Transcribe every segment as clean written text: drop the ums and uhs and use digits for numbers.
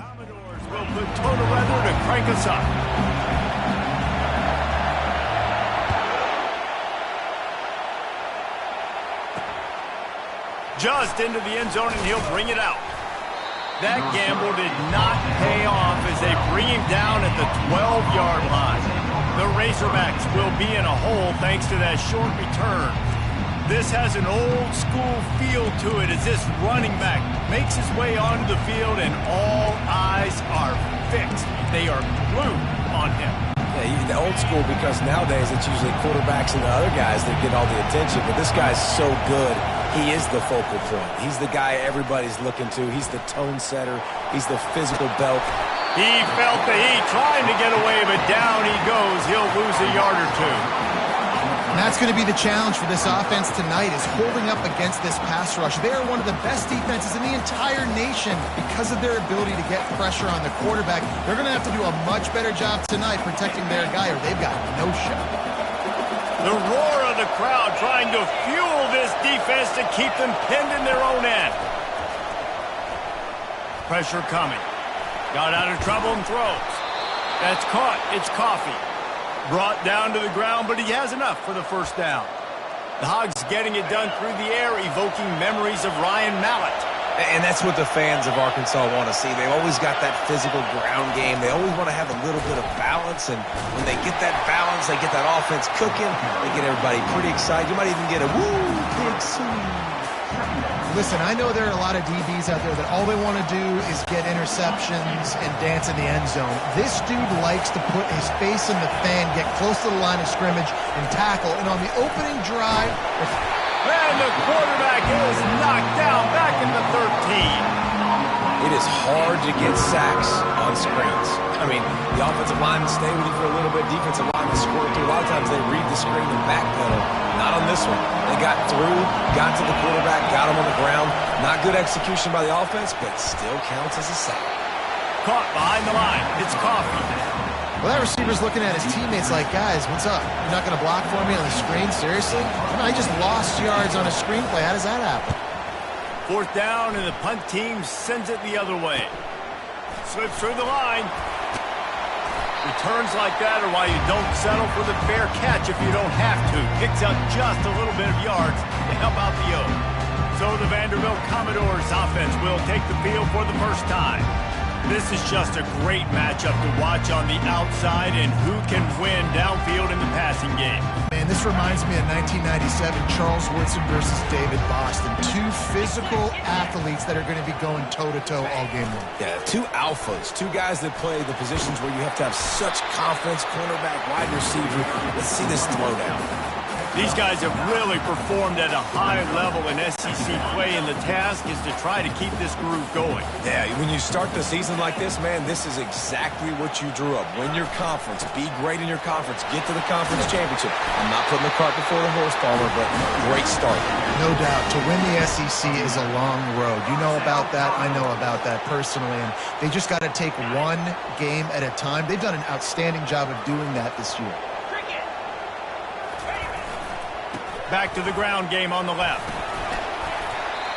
Commodores will put total weather to crank us up. Just into the end zone, and he'll bring it out. That gamble did not pay off as they bring him down at the 12-yard line. The Razorbacks will be in a hole thanks to that short return. This has an old-school feel to it as this running back makes his way onto the field, and all eyes are fixed. They are glued on him. Yeah, old school because nowadays it's usually quarterbacks and the other guys that get all the attention, but this guy's so good. He is the focal point. He's the guy everybody's looking to. He's the tone setter. He's the physical belt. He felt the heat trying to get away, but down he goes. He'll lose a yard or two. And that's going to be the challenge for this offense tonight, is holding up against this pass rush. They are one of the best defenses in the entire nation because of their ability to get pressure on the quarterback. They're going to have to do a much better job tonight protecting their guy, or they've got no shot. The roar of the crowd trying to fuel this defense to keep them pinned in their own end. Pressure coming. Got out of trouble and throws. That's caught. It's Coffee. Brought down to the ground, but he has enough for the first down. The Hogs getting it done through the air, evoking memories of Ryan Mallett. And that's what the fans of Arkansas want to see. They've always got that physical ground game. They always want to have a little bit of balance, and when they get that balance, they get that offense cooking, they get everybody pretty excited. You might even get a woo, big swing. Listen, I know there are a lot of DBs out there that all they want to do is get interceptions and dance in the end zone. This dude likes to put his face in the fan, get close to the line of scrimmage, and tackle. And on the opening drive... And the quarterback is knocked down back in the 13. It is hard to get sacks on screens. I mean, the offensive linemen stay with you for a little bit. Defensive linemen squirt through. A lot of times they read the screen and backpedal. Not on this one. They got through, got to the quarterback, got him on the ground. Not good execution by the offense, but still counts as a sack. Caught behind the line. It's Coffee. Well, that receiver's looking at his teammates like, guys, what's up? You're not going to block for me on the screen? Seriously? No, I just lost yards on a screenplay. How does that happen? Fourth down, and the punt team sends it the other way. Slips through the line. Returns like that are why you don't settle for the fair catch if you don't have to. Picks up just a little bit of yards to help out the O. So the Vanderbilt Commodores offense will take the field for the first time. This is just a great matchup to watch on the outside, and who can win downfield in the passing game. Man, this reminds me of 1997, Charles Woodson versus David Boston. Two physical athletes that are going to be going toe-to-toe all game long. Yeah, two alphas, two guys that play the positions where you have to have such confidence, cornerback, wide receiver. Let's see this throwdown. These guys have really performed at a high level in SEC play, and the task is to try to keep this groove going. Yeah, when you start the season like this, man, this is exactly what you drew up. Win your conference. Be great in your conference. Get to the conference championship. I'm not putting the cart before the horse, Palmer, but great start. No doubt. To win the SEC is a long road. You know about that. I know about that personally, and they just got to take one game at a time. They've done an outstanding job of doing that this year. Back to the ground game on the left.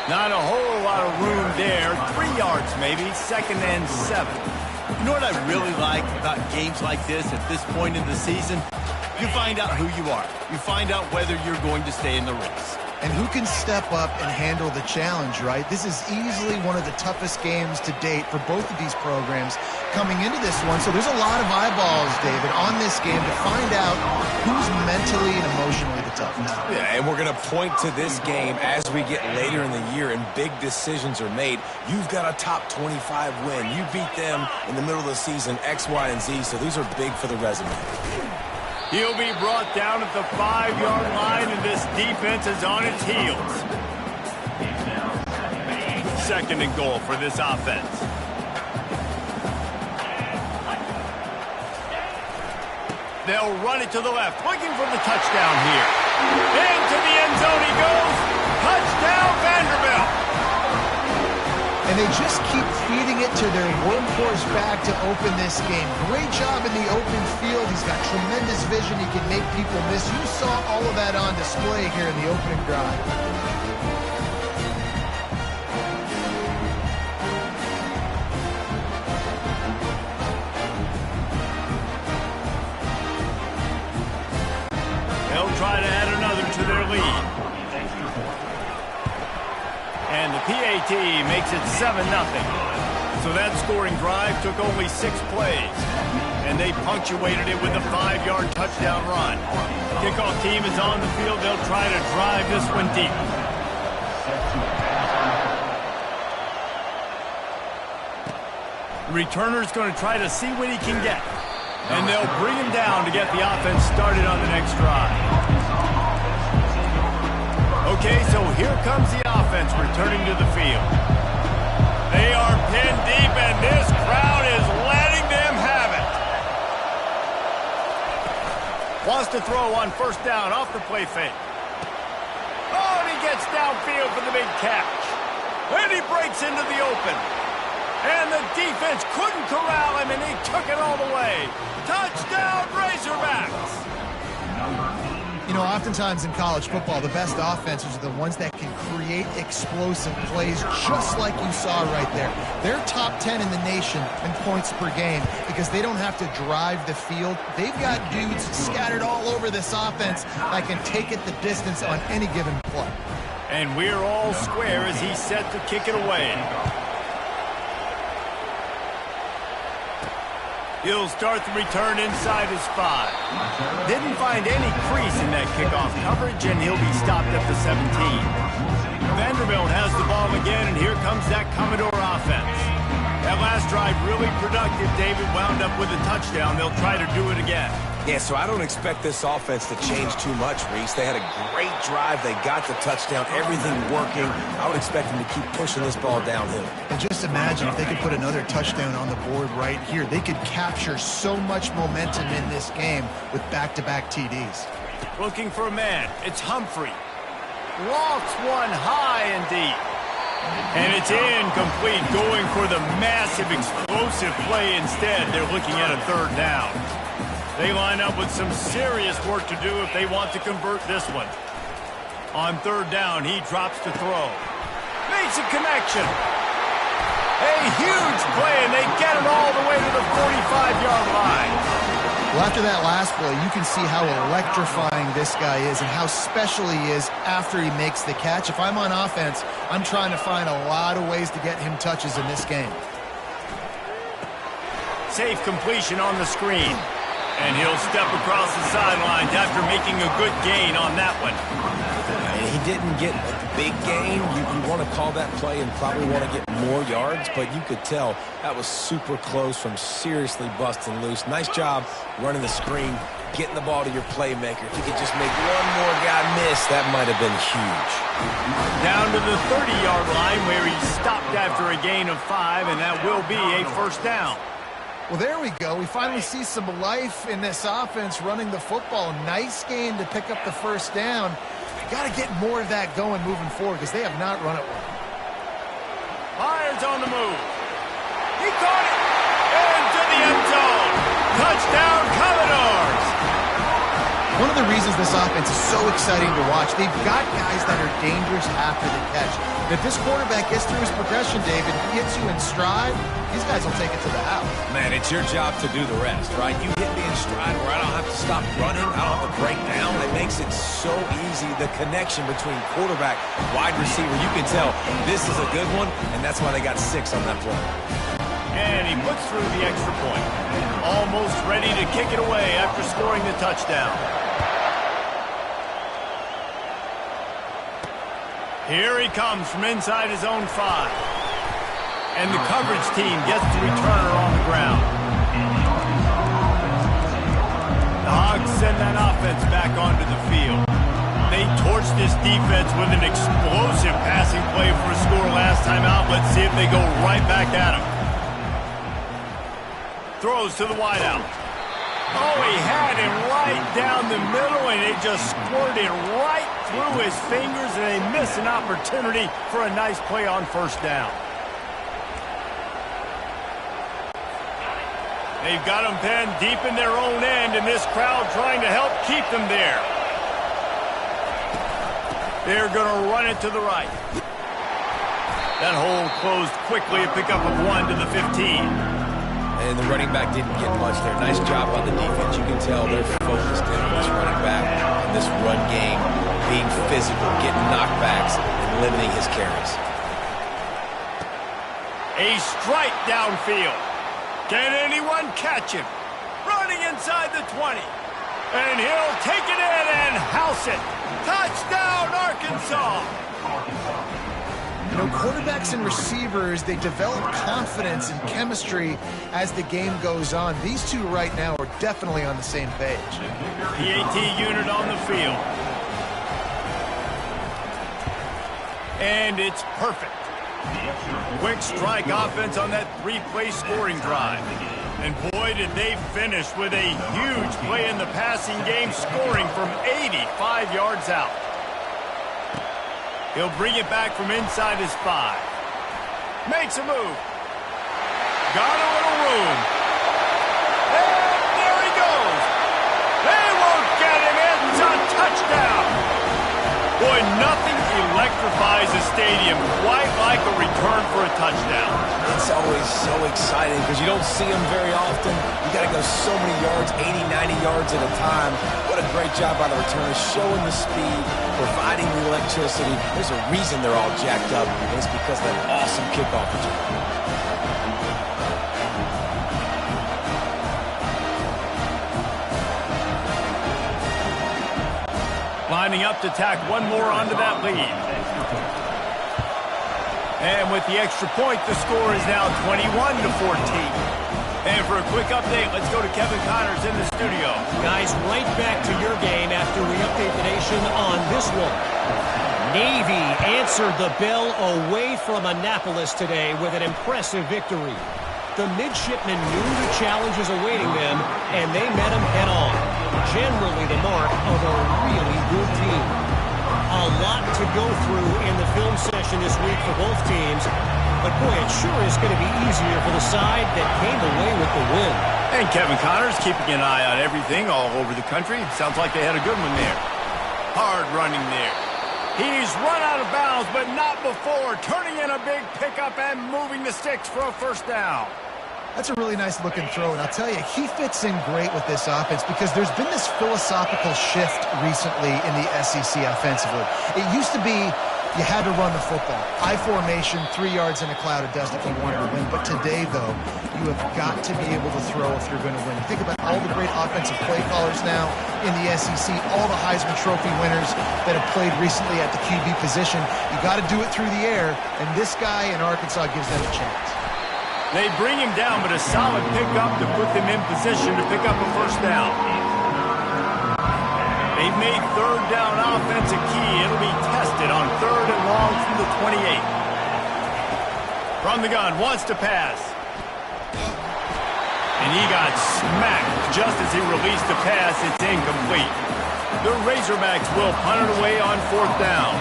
Not a whole lot of room there. 3 yards maybe, 2nd and 7. You know what I really like about games like this at this point in the season? You find out who you are. You find out whether you're going to stay in the race. And who can step up and handle the challenge, right? This is easily one of the toughest games to date for both of these programs coming into this one. So there's a lot of eyeballs, David, on this game to find out who's mentally and emotionally the toughest. Yeah, and we're going to point to this game as we get later in the year and big decisions are made. You've got a top 25 win. You beat them in the middle of the season, X, Y, and Z, so these are big for the resume. He'll be brought down at the 5-yard line, and this defense is on its heels. 2nd and goal for this offense. They'll run it to the left, looking for the touchdown here. Into the end zone he goes. Touchdown, Vanderbilt. And they just keep feeding it to their workhorse back to open this game. Great job in the open field. He's got tremendous vision. He can make people miss. You saw all of that on display here in the opening drive. the PAT makes it 7-0. So that scoring drive took only 6 plays, and they punctuated it with a 5-yard touchdown run. Kickoff team is on the field. They'll try to drive this one deep. The returner's going to try to see what he can get, and they'll bring him down to get the offense started on the next drive. Okay, so here comes the offense returning to the field. They are pinned deep, and this crowd is letting them have it. Wants to throw on first down off the play fake. Oh, and he gets downfield for the big catch. And he breaks into the open. And the defense couldn't corral him, and he took it all the way. Touchdown, Razorbacks! You know, oftentimes in college football, the best offenses are the ones that can create explosive plays, just like you saw right there. They're top 10 in the nation in points per game because they don't have to drive the field. They've got dudes scattered all over this offense that can take it the distance on any given play. And we're all square as he's set to kick it away. He'll start the return inside his 5. Didn't find any crease in that kickoff coverage, and he'll be stopped at the 17. Vanderbilt has the ball again, and here comes that Commodore offense. That last drive really productive. David wound up with a touchdown. They'll try to do it again. Yeah, so I don't expect this offense to change too much, Reese. They had a great drive. They got the touchdown, everything working. I would expect them to keep pushing this ball downhill. And just imagine if they could put another touchdown on the board right here. They could capture so much momentum in this game with back-to-back TDs. Looking for a man. It's Humphrey. Lofts one high and deep. And it's incomplete, going for the massive explosive play instead. They're looking at a 3rd down. They line up with some serious work to do if they want to convert this one. On 3rd down, he drops to throw. Makes a connection. A huge play, and they get it all the way to the 45-yard line. Well, after that last play, you can see how electrifying this guy is and how special he is after he makes the catch. If I'm on offense, I'm trying to find a lot of ways to get him touches in this game. Safe completion on the screen. And he'll step across the sidelines after making a good gain on that one. And he didn't get a big gain. You want to call that play and probably want to get more yards, but you could tell that was super close from seriously busting loose. Nice job running the screen, getting the ball to your playmaker. If you could just make one more guy miss, that might have been huge. Down to the 30-yard line where he stopped after a gain of 5, and that will be a 1st down. Well, there we go. We finally see some life in this offense running the football. Nice game to pick up the 1st down. Got to get more of that going moving forward because they have not run it well. Myers on the move. He caught it. Into the end zone. Touchdown, Commodores. One of the reasons this offense is so exciting to watch, they've got guys that are dangerous after the catch. If this quarterback gets through his progression, David, gets you in stride, these guys will take it to the house. Man, it's your job to do the rest, right? You hit me in stride where I don't have to stop running, I don't have to break down. It makes it so easy, the connection between quarterback, wide receiver. You can tell this is a good one, and that's why they got 6 on that play. And he puts through the extra point. Almost ready to kick it away after scoring the touchdown. Here he comes from inside his own 5. And the coverage team gets the returner on the ground. The Hogs send that offense back onto the field. They torched this defense with an explosive passing play for a score last time out. Let's see if they go right back at him. Throws to the wideout. Oh, he had him right down the middle, and it just squirted right through his fingers, and they miss an opportunity for a nice play on 1st down. They've got them pinned deep in their own end, and this crowd trying to help keep them there. They're going to run it to the right. That hole closed quickly, a pickup of 1 to the 15. And the running back didn't get much there. Nice job on the defense. You can tell they're focused in on this running back in this run game, being physical, getting knockbacks, and limiting his carries. A strike downfield. Can anyone catch him? Running inside the 20. And he'll take it in and house it. Touchdown, Arkansas. You know, quarterbacks and receivers, they develop confidence and chemistry as the game goes on. These two right now are definitely on the same page. PAT unit on the field. And it's perfect. Quick strike offense on that three-play scoring drive. And boy, did they finish with a huge play in the passing game, scoring from 85 yards out. He'll bring it back from inside his 5. Makes a move. Got a little room. And there he goes. They won't get him. It's a touchdown. Boy, nothing electrifies a stadium quite like a return for a touchdown. It's always so exciting because you don't see them very often. You got to go so many yards, 80, 90 yards at a time. What a great job by the returners, showing the speed, providing the electricity. There's a reason they're all jacked up, and it's because of that awesome kickoff return. Lining up to tack one more onto that lead. And with the extra point, the score is now 21-14. And for a quick update, let's go to Kevin Connors in the studio. Guys, right back to your game after we update the nation on this one. Navy answered the bell away from Annapolis today with an impressive victory. The midshipmen knew the challenges awaiting them, and they met them head-on. Generally the mark of a really good team. A lot to go through in the film session this week for both teams, but boy, it sure is going to be easier for the side that came away with the win. And Kevin Connors keeping an eye on everything all over the country. Sounds like they had a good one there. Hard running there. He's run out of bounds, but not before turning in a big pickup and moving the sticks for a first down. That's a really nice looking throw, and I'll tell you, he fits in great with this offense because there's been this philosophical shift recently in the SEC offensively. It used to be you had to run the football. I formation, 3 yards in a cloud of dust if you wanted to win. But today, though, you have got to be able to throw if you're going to win. Think about all the great offensive play callers now in the SEC, all the Heisman Trophy winners that have played recently at the QB position. You got to do it through the air, and this guy in Arkansas gives them a chance. They bring him down, but a solid pickup to put them in position to pick up a first down. They've made third down offense a key. It'll be tested on 3rd and long from the 28. From the gun, wants to pass. And he got smacked just as he released the pass. It's incomplete. The Razorbacks will punt it away on 4th down.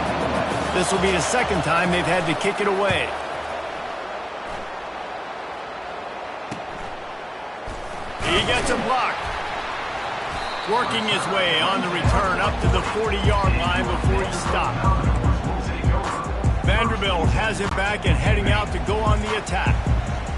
This will be the second time they've had to kick it away. He gets a block. Working his way on the return up to the 40-yard line before he stopped. Vanderbilt has it back and heading out to go on the attack.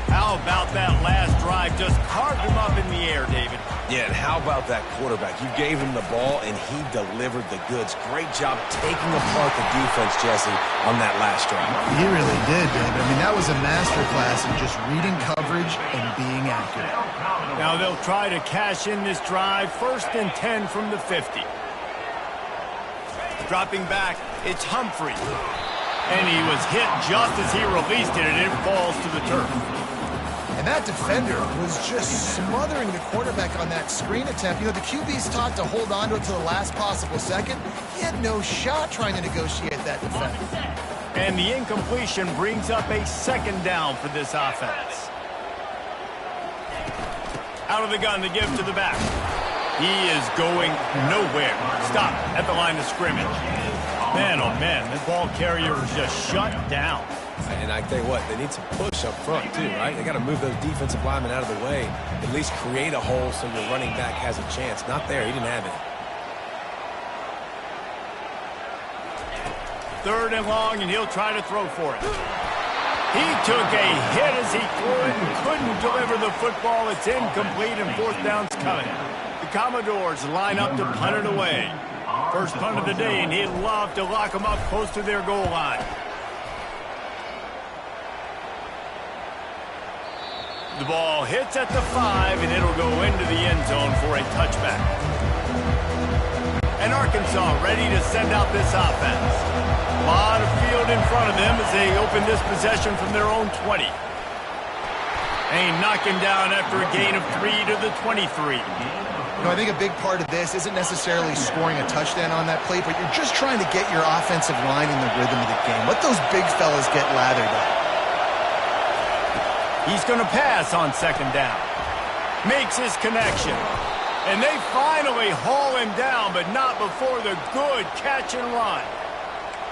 How about that last drive? Just carved him up in the air, David. Yeah, and how about that quarterback? You gave him the ball, and he delivered the goods. Great job taking apart the defense, Jesse, on that last drive. He really did, David. I mean, that was a masterclass in just reading coverage and being accurate. Now they'll try to cash in this drive. 1st and 10 from the 50. Dropping back, it's Humphrey. And he was hit just as he released it, and it falls to the turf. And that defender was just smothering the quarterback on that screen attempt. You know, the QB's taught to hold on to it to the last possible second. He had no shot trying to negotiate that defender. And the incompletion brings up a 2nd down for this offense. Out of the gun to give to the back. He is going nowhere. Stop at the line of scrimmage. Man, oh man, the ball carrier is just shut down. And I tell you what, they need some push up front too, right? They got to move those defensive linemen out of the way. At least create a hole so your running back has a chance. Not there. He didn't have it. 3rd and long, and he'll try to throw for it. He took a hit as he threw it and couldn't deliver the football. It's incomplete, and 4th down's coming. The Commodores line up to punt it away. First punt of the day, and he'd love to lock them up close to their goal line. The ball hits at the 5, and it'll go into the end zone for a touchback. And Arkansas ready to send out this offense. A lot of field in front of them as they open this possession from their own 20. And knocking down after a gain of 3 to the 23. You know, I think a big part of this isn't necessarily scoring a touchdown on that play, but you're just trying to get your offensive line in the rhythm of the game. Let those big fellas get lathered up. He's going to pass on second down. Makes his connection. And they finally haul him down, but not before the good catch and run.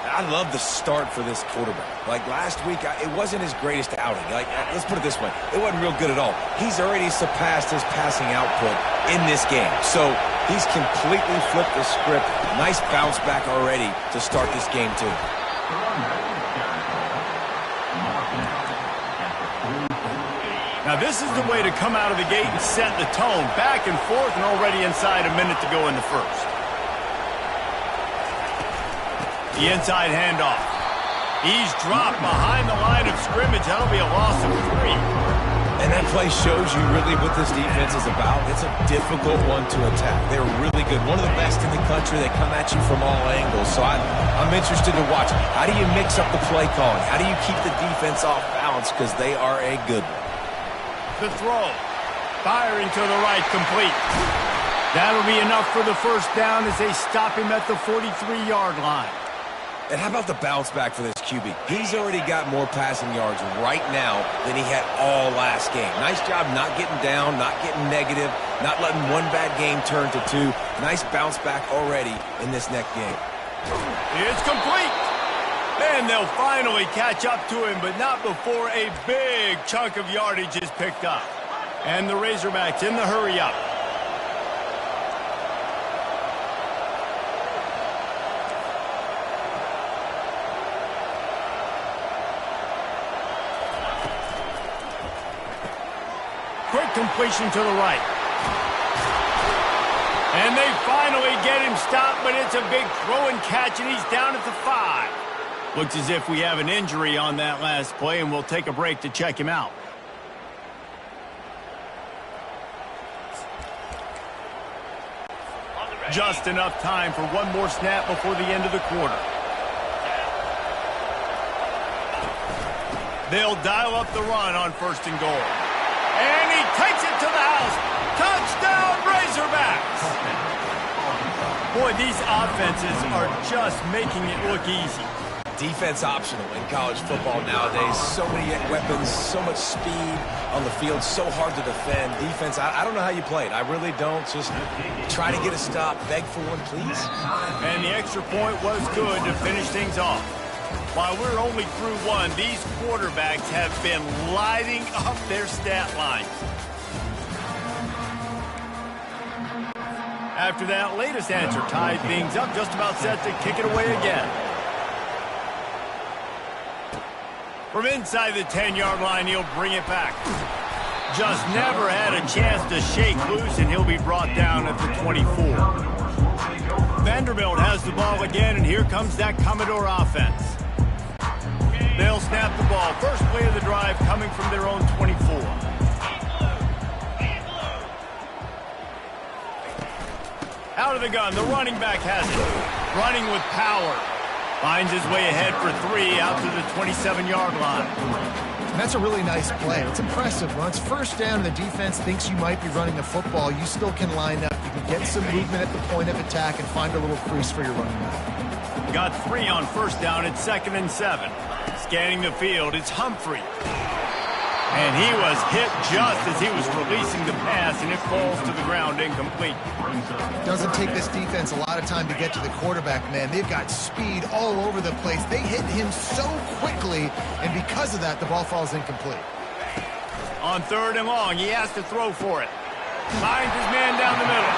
I love the start for this quarterback. Like last week, it wasn't his greatest outing. Like, let's put it this way. It wasn't real good at all. He's already surpassed his passing output in this game. So he's completely flipped the script. Nice bounce back already to start this game, too. Now, this is the way to come out of the gate and set the tone. Back and forth and already inside a minute to go in the first. The inside handoff. He's dropped behind the line of scrimmage. That'll be a loss of 3. And that play shows you really what this defense is about. It's a difficult one to attack. They're really good. One of the best in the country. They come at you from all angles. So I'm interested to watch. How do you mix up the play calling? How do you keep the defense off balance? Because they are a good one. The throw. Firing to the right, complete. That'll be enough for the first down as they stop him at the 43-yard line. And how about the bounce back for this QB? He's already got more passing yards right now than he had all last game. Nice job not getting down, not getting negative, not letting one bad game turn to 2. Nice bounce back already in this next game. It's complete. And they'll finally catch up to him, but not before a big chunk of yardage is picked up. And the Razorbacks in the hurry-up. Quick completion to the right. And they finally get him stopped, but it's a big throw and catch, and he's down at the 5. Looks as if we have an injury on that last play, and we'll take a break to check him out. Just enough time for one more snap before the end of the quarter. They'll dial up the run on 1st and goal. And he takes it to the house. Touchdown, Razorbacks! Boy, these offenses are just making it look easy. Defense optional in college football nowadays. So many weapons, so much speed on the field, so hard to defend. Defense, I don't know how you play it. I really don't. Just try to get a stop, beg for one, please. And the extra point was good to finish things off. While we're only through 1, these quarterbacks have been lighting up their stat lines. After that latest answer tied things up, just about set to kick it away again. From inside the 10-yard line, he'll bring it back. Just never had a chance to shake loose, and he'll be brought down at the 24. Vanderbilt has the ball again, and here comes that Commodore offense. They'll snap the ball. First play of the drive coming from their own 24. Out of the gun, the running back has it. Running with power. Finds his way ahead for 3 out to the 27-yard line. And that's a really nice play. It's impressive. When it's 1st down and the defense thinks you might be running the football, you still can line up. You can get some movement at the point of attack and find a little crease for your running back. Got 3 on 1st down at 2nd and 7. Scanning the field, it's Humphrey. And he was hit just as he was releasing the pass, and it falls to the ground incomplete. Doesn't take this defense a lot of time to get to the quarterback, man. They've got speed all over the place. They hit him so quickly, and because of that, the ball falls incomplete. On 3rd and long, he has to throw for it. Finds his man down the middle.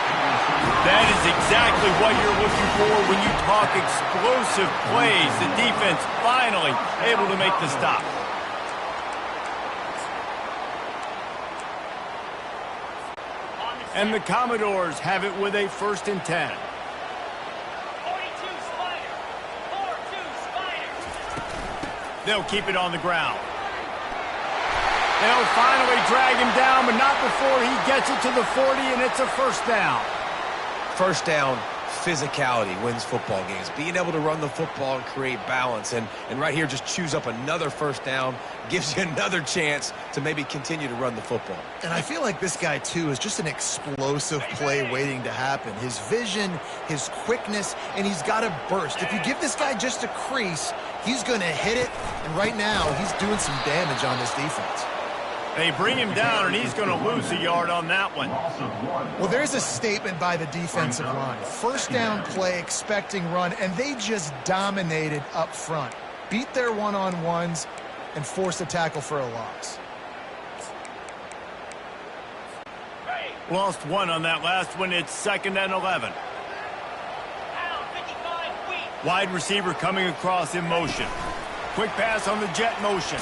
That is exactly what you're looking for when you talk explosive plays. The defense finally able to make the stop. And the Commodores have it with a 1st and 10. 42 Spider. 42 Spider. They'll keep it on the ground. They'll finally drag him down, but not before he gets it to the 40, and it's a first down. First down, physicality wins football games. Being able to run the football and create balance. And right here, just choose up another first down, gives you another chance to maybe continue to run the football. And I feel like this guy, too, is just an explosive play waiting to happen. His vision, his quickness, and he's got a burst. If you give this guy just a crease, he's going to hit it. And right now, he's doing some damage on this defense. They bring him down, and he's going to lose a yard on that one. Well, there's a statement by the defensive line. First down play, expecting run, and they just dominated up front. Beat their one-on-ones and forced a tackle for a loss. Lost one on that last one. It's 2nd and 11. Wide receiver coming across in motion. Quick pass on the jet motion.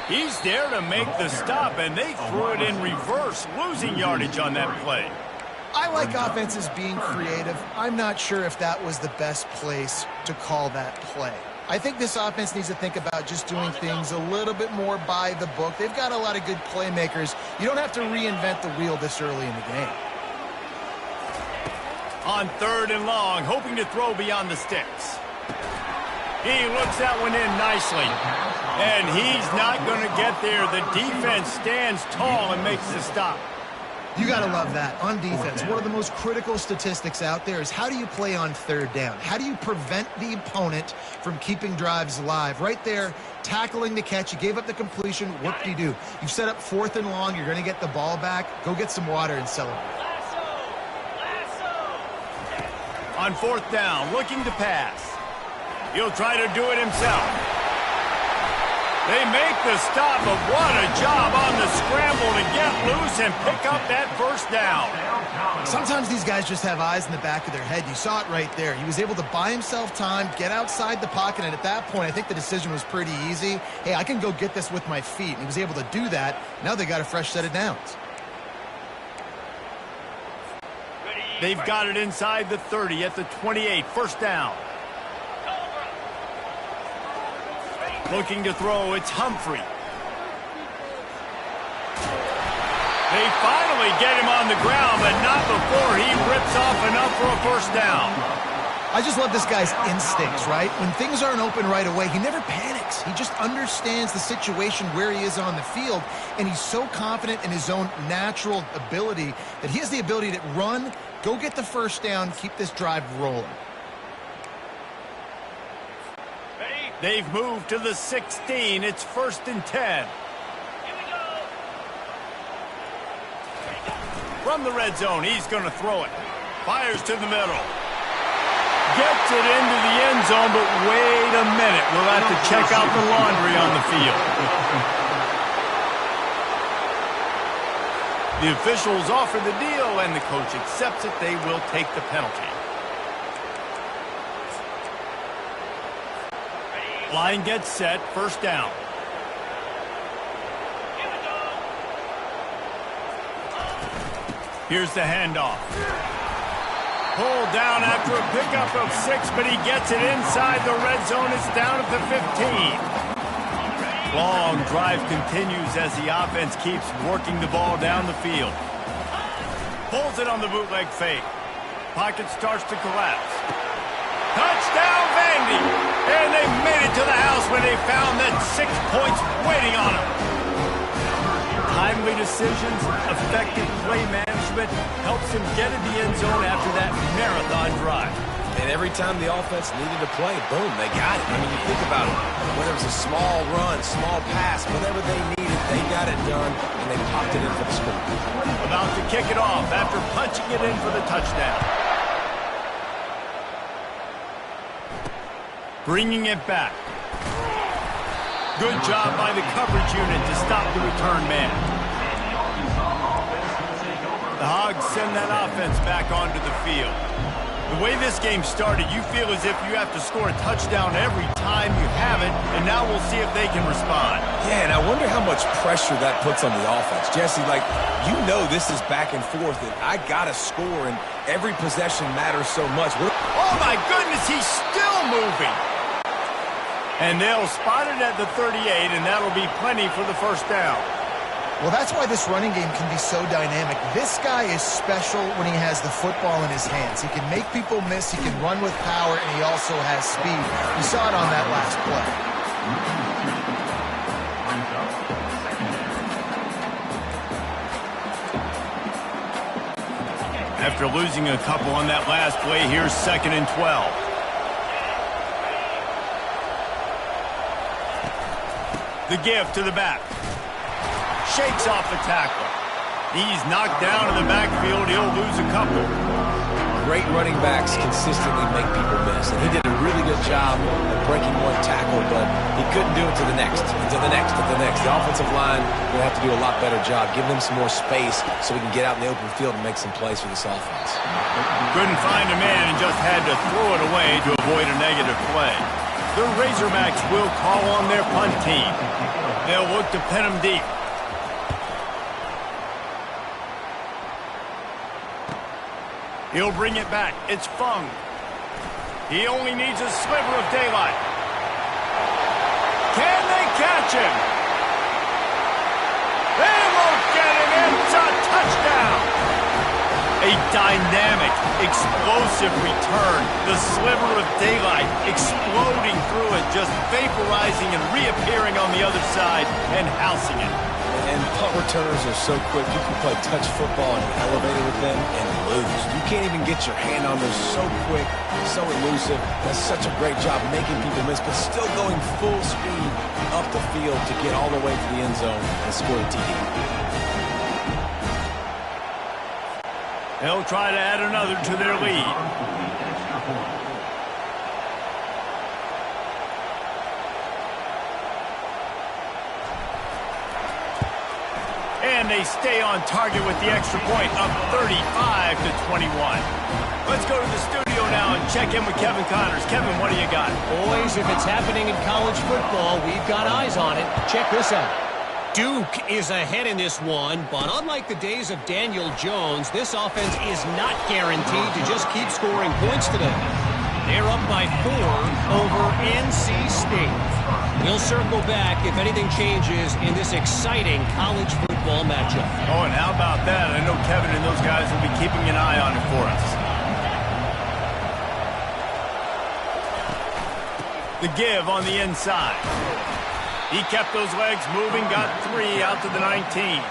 He's there to make the stop, and they threw it in reverse, losing yardage on that play. I like offenses being creative. I'm not sure if that was the best place to call that play. I think this offense needs to think about just doing things a little bit more by the book. They've got a lot of good playmakers. You don't have to reinvent the wheel this early in the game. On 3rd and long, hoping to throw beyond the sticks. He looks that one in nicely. And he's not going to get there. The defense stands tall and makes the stop. You got to love that. On defense, one of the most critical statistics out there is how do you play on 3rd down? How do you prevent the opponent from keeping drives alive? Right there, tackling the catch. You gave up the completion. What do you do? You've set up 4th and long. You're going to get the ball back. Go get some water and celebrate. On 4th down, looking to pass. He'll try to do it himself. They make the stop, but what a job on the scramble to get loose and pick up that first down. Sometimes these guys just have eyes in the back of their head. You saw it right there. He was able to buy himself time, get outside the pocket, and at that point, I think the decision was pretty easy. Hey, I can go get this with my feet. And he was able to do that. Now they got a fresh set of downs. They've got it inside the 30 at the 28, first down. Looking to throw, it's Humphrey. They finally get him on the ground, but not before he rips off enough for a first down. I just love this guy's instincts, right? When things aren't open right away, he never panics. He just understands the situation where he is on the field, and he's so confident in his own natural ability that he has the ability to run, go get the first down, keep this drive rolling. They've moved to the 16. It's 1st and 10. From the red zone, he's going to throw it. Fires to the middle. Gets it into the end zone, but wait a minute. We'll have to check out the laundry on the field. The officials offer the deal, and the coach accepts it. They will take the penalty. Line gets set, first down. Here's the handoff. Pulled down after a pickup of 6, but he gets it inside the red zone. It's down at the 15. Long drive continues as the offense keeps working the ball down the field. Pulls it on the bootleg fake. Pocket starts to collapse. Touchdown, Vandy! And they made it to the house when they found that 6 points waiting on them. Timely decisions, effective play management helps him get in the end zone after that marathon drive. And every time the offense needed to play, boom, they got it. I mean, you think about it. Whether it was a small run, small pass, whatever they needed, they got it done, and they popped it in for the score. About to kick it off after punching it in for the touchdown. Bringing it back. Good job by the coverage unit to stop the return man. The Hogs send that offense back onto the field. The way this game started, you feel as if you have to score a touchdown every time you have it, and now we'll see if they can respond. Yeah, and I wonder how much pressure that puts on the offense. Jesse, like, you know this is back and forth, and I got to score, and every possession matters so much. Oh, my goodness, he's still moving. And they'll spot it at the 38, and that'll be plenty for the first down. Well, that's why this running game can be so dynamic. This guy is special when he has the football in his hands. He can make people miss, he can run with power, and he also has speed. You saw it on that last play. After losing a couple on that last play, here's 2nd and 12. The give to the back. Shakes off the tackle. He's knocked down in the backfield. He'll lose a couple. Great running backs consistently make people miss. And he did a really good job of breaking one tackle, but he couldn't do it to the next, and to the next, and to the next. The offensive line will have to do a lot better job, giving him some more space so we can get out in the open field and make some plays for this offense. Couldn't find a man and just had to throw it away to avoid a negative play. The Razorbacks will call on their punt team. They'll look to pin him deep. He'll bring it back. It's Fung. He only needs a sliver of daylight. Can they catch him? They won't get him. It's a touchdown. A dynamic, explosive return. The sliver of daylight exploding through it, just vaporizing and reappearing on the other side and housing it. And punt returners are so quick. You can play touch football in an elevator with them and lose. You can't even get your hand on them. So quick, so elusive. Does such a great job making people miss, but still going full speed up the field to get all the way to the end zone and score the TD. They'll try to add another to their lead. And they stay on target with the extra point, up 35-21. Let's go to the studio now and check in with Kevin Connors. Kevin, what do you got? Boys, if it's happening in college football, we've got eyes on it. Check this out. Duke is ahead in this one, but unlike the days of Daniel Jones, this offense is not guaranteed to just keep scoring points today. They're up by 4 over NC State. We'll circle back if anything changes in this exciting college football matchup. Oh, and how about that? I know Kevin and those guys will be keeping an eye on it for us. The give on the inside. He kept those legs moving, got 3 out to the 19.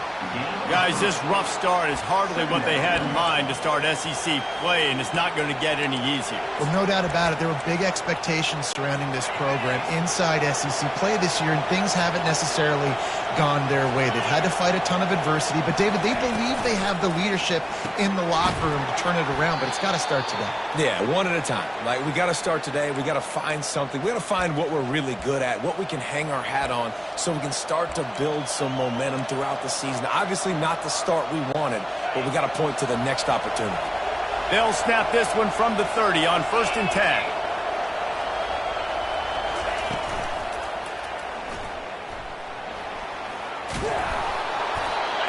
Guys, this rough start is hardly what they had in mind to start SEC play, and it's not going to get any easier. Well, no doubt about it. There were big expectations surrounding this program inside SEC play this year, and things haven't necessarily gone their way. They've had to fight a ton of adversity, but, David, they believe they have the leadership in the locker room to turn it around, but it's got to start today. Yeah, one at a time. Like, we got to start today. We got to find something. We got to find what we're really good at, what we can hang our hat on, so we can start to build some momentum throughout the season. Obviously not the start we wanted, but we got to point to the next opportunity. They'll snap this one from the 30 on 1st and 10.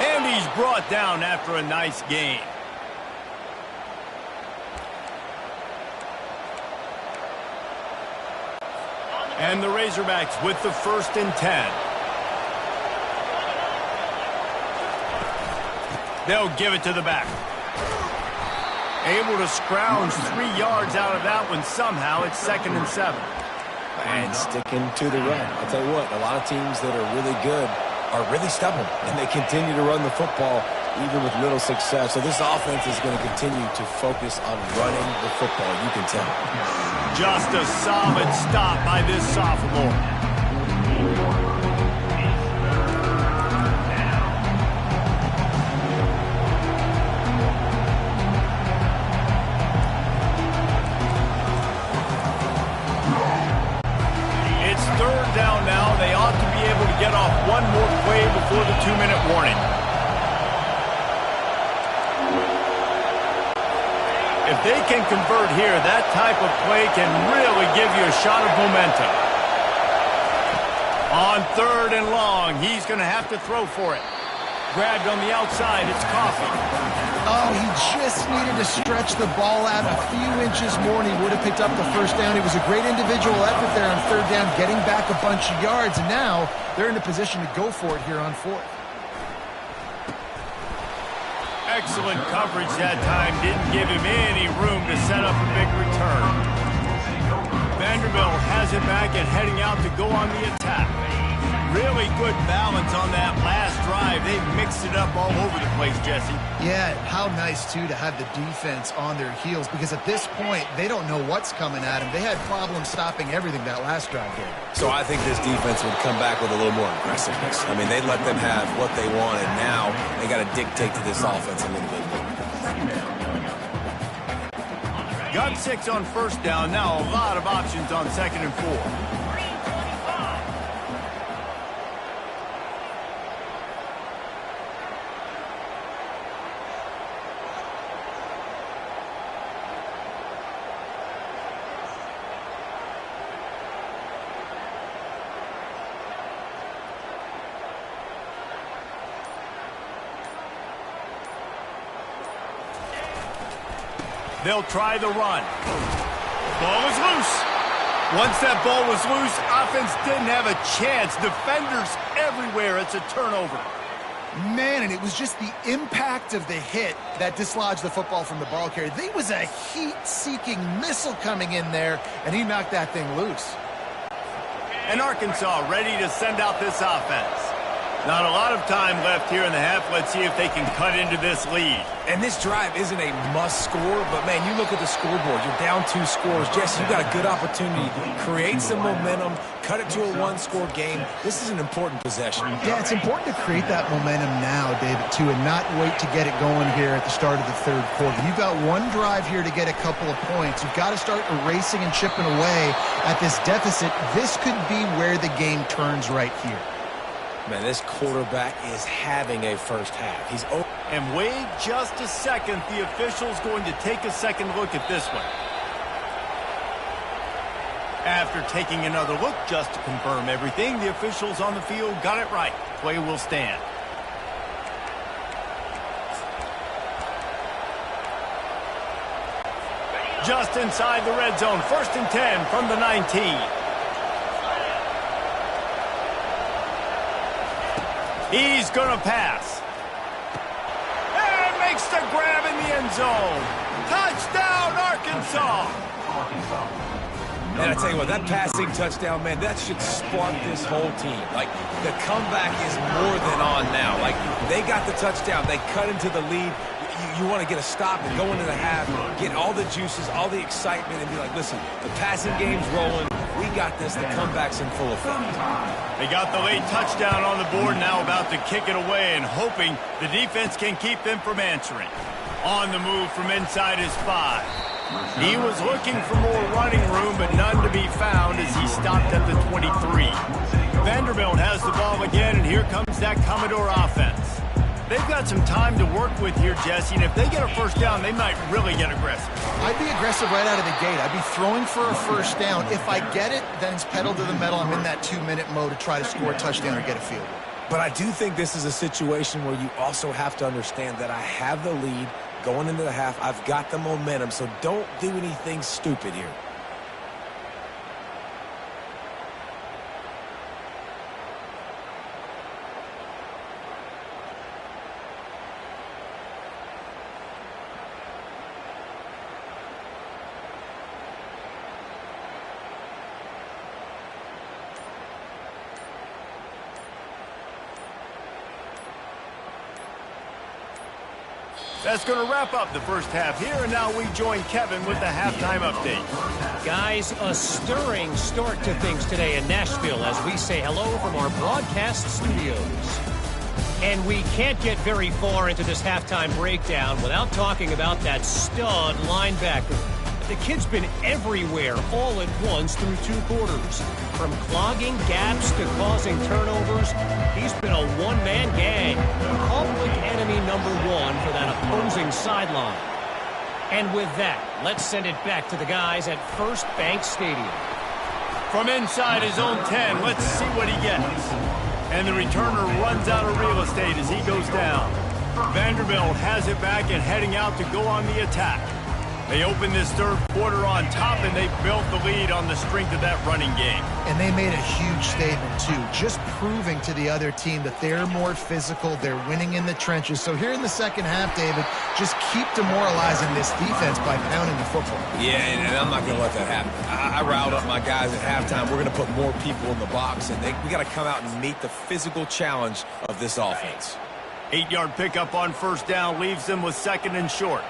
And he's brought down after a nice gain. And the Razorbacks with the 1st and 10. They'll give it to the back. Able to scrounge 3 yards out of that one somehow. It's 2nd and 7. And sticking to the run. I'll tell you what, a lot of teams that are really good are really stubborn, and they continue to run the football even with little success. So this offense is going to continue to focus on running the football, you can tell. Just a solid stop by this sophomore. It's 3rd down now. They ought to be able to get off one more play before the 2-minute warning. If they can convert here, that type of play can really give you a shot of momentum. On 3rd and long, he's going to have to throw for it. Grabbed on the outside, it's Coffee. Oh, he just needed to stretch the ball out a few inches more, and he would have picked up the 1st down. It was a great individual effort there on 3rd down, getting back a bunch of yards, and now they're in a position to go for it here on 4th. Excellent coverage that time. Didn't give him any room to set up a big return. Vanderbilt has it back and heading out to go on the attack. Really good balance on that last drive. They mixed it up all over the place, Jesse. Yeah, how nice, too, to have the defense on their heels, because at this point, they don't know what's coming at them. They had problems stopping everything that last drive did. So I think this defense would come back with a little more aggressiveness. I mean, they let them have what they wanted. Now they got to dictate to this offense a little bit more. Got 6 on first down. Now a lot of options on 2nd and 4. They'll try the run. Ball is loose. Once that ball was loose, offense didn't have a chance. Defenders everywhere. It's a turnover. Man, and it was just the impact of the hit that dislodged the football from the ball carrier. There was a heat-seeking missile coming in there, and he knocked that thing loose. And Arkansas ready to send out this offense. Not a lot of time left here in the half. Let's see if they can cut into this lead. And this drive isn't a must score, but, man, you look at the scoreboard. You're down 2 scores. Jesse, you got a good opportunity to create some momentum, cut it to a 1-score game. This is an important possession. Yeah, it's important to create that momentum now, David, too, and not wait to get it going here at the start of the 3rd quarter. You've got one drive here to get a couple of points. You've got to start erasing and chipping away at this deficit. This could be where the game turns right here. Man, this quarterback is having a first half. He's open. And wait just a second. The official's going to take a second look at this one. After taking another look just to confirm everything, the officials on the field got it right. Play will stand. Just inside the red zone. 1st and 10 from the 19. He's going to pass. And makes the grab in the end zone. Touchdown, Arkansas. And I tell you what, that passing touchdown, man, that should spark this whole team. Like, the comeback is more than on now. Like, they got the touchdown. They cut into the lead. You want to get a stop and go into the half, get all the juices, all the excitement, and be like, listen, the passing game's rolling. We got this. The comeback's in full effect. They got the late touchdown on the board, now about to kick it away and hoping the defense can keep them from answering. On the move from inside his 5. He was looking for more running room, but none to be found as he stopped at the 23. Vanderbilt has the ball again, and here comes that Commodore offense. They've got some time to work with here, Jesse, and if they get a first down, they might really get aggressive. I'd be aggressive right out of the gate. I'd be throwing for a first down. If I get it, then it's pedal to the metal. I'm in that 2-minute mode to try to score a touchdown or get a field goal. But I do think this is a situation where you also have to understand that I have the lead going into the half. I've got the momentum, so don't do anything stupid here. That's going to wrap up the first half here, and now we join Kevin with the halftime update. Guys, a stirring start to things today in Nashville as we say hello from our broadcast studios. And we can't get very far into this halftime breakdown without talking about that stud linebacker. The kid's been everywhere all at once through 2 quarters. From clogging gaps to causing turnovers, he's been a one-man gang. Public enemy number 1 for that opposing sideline. And with that, let's send it back to the guys at First Bank Stadium. From inside his own 10, let's see what he gets. And the returner runs out of real estate as he goes down. Vanderbilt has it back and heading out to go on the attack. They opened this third quarter on top, and they built the lead on the strength of that running game. And they made a huge statement, too, just proving to the other team that they're more physical, they're winning in the trenches. So here in the second half, David, just keep demoralizing this defense by pounding the football. Yeah, and I'm not going to let that happen. I riled up my guys at halftime. We're going to put more people in the box, and we got to come out and meet the physical challenge of this offense. 8-yard pickup on first down leaves them with second and short.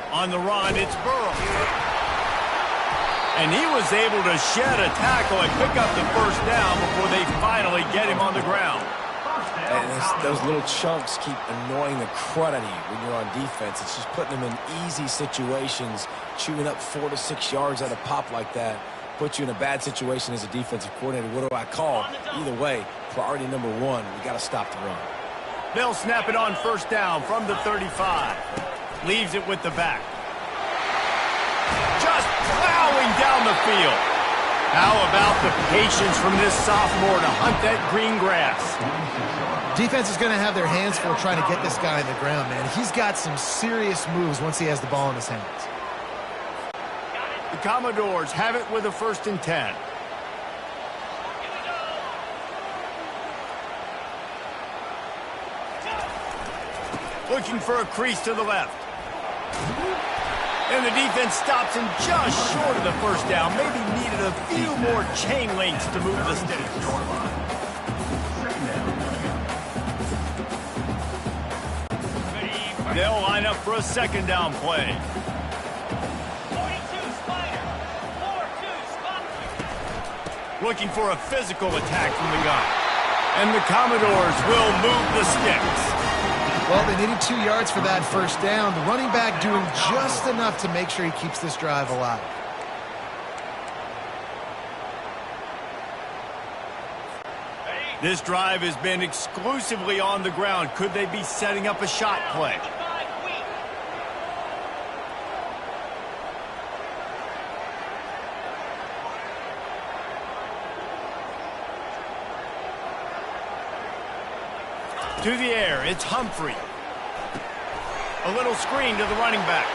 On the run, it's Burrow. And he was able to shed a tackle and pick up the first down before they finally get him on the ground. And those little chunks keep annoying the crud out of you when you're on defense. It's just putting them in easy situations, chewing up 4 to 6 yards at a pop like that. Puts you in a bad situation as a defensive coordinator. What do I call? Either way, priority number one, we got to stop the run. They'll snap it on first down from the 35. Leaves it with the back. Just plowing down the field. How about the patience from this sophomore to hunt that green grass? Defense is going to have their hands full trying to get this guy on the ground, man. He's got some serious moves once he has the ball in his hands. The Commodores have it with a 1st and 10. Looking for a crease to the left. And the defense stops him just short of the first down. Maybe needed a few more chain links to move the sticks. They'll line up for a second down play. Looking for a physical attack from the gun. And the Commodores will move the sticks. Well, they needed 2 yards for that first down. The running back doing just enough to make sure he keeps this drive alive. This drive has been exclusively on the ground. Could they be setting up a shot play? To the air, it's Humphrey. A little screen to the running back.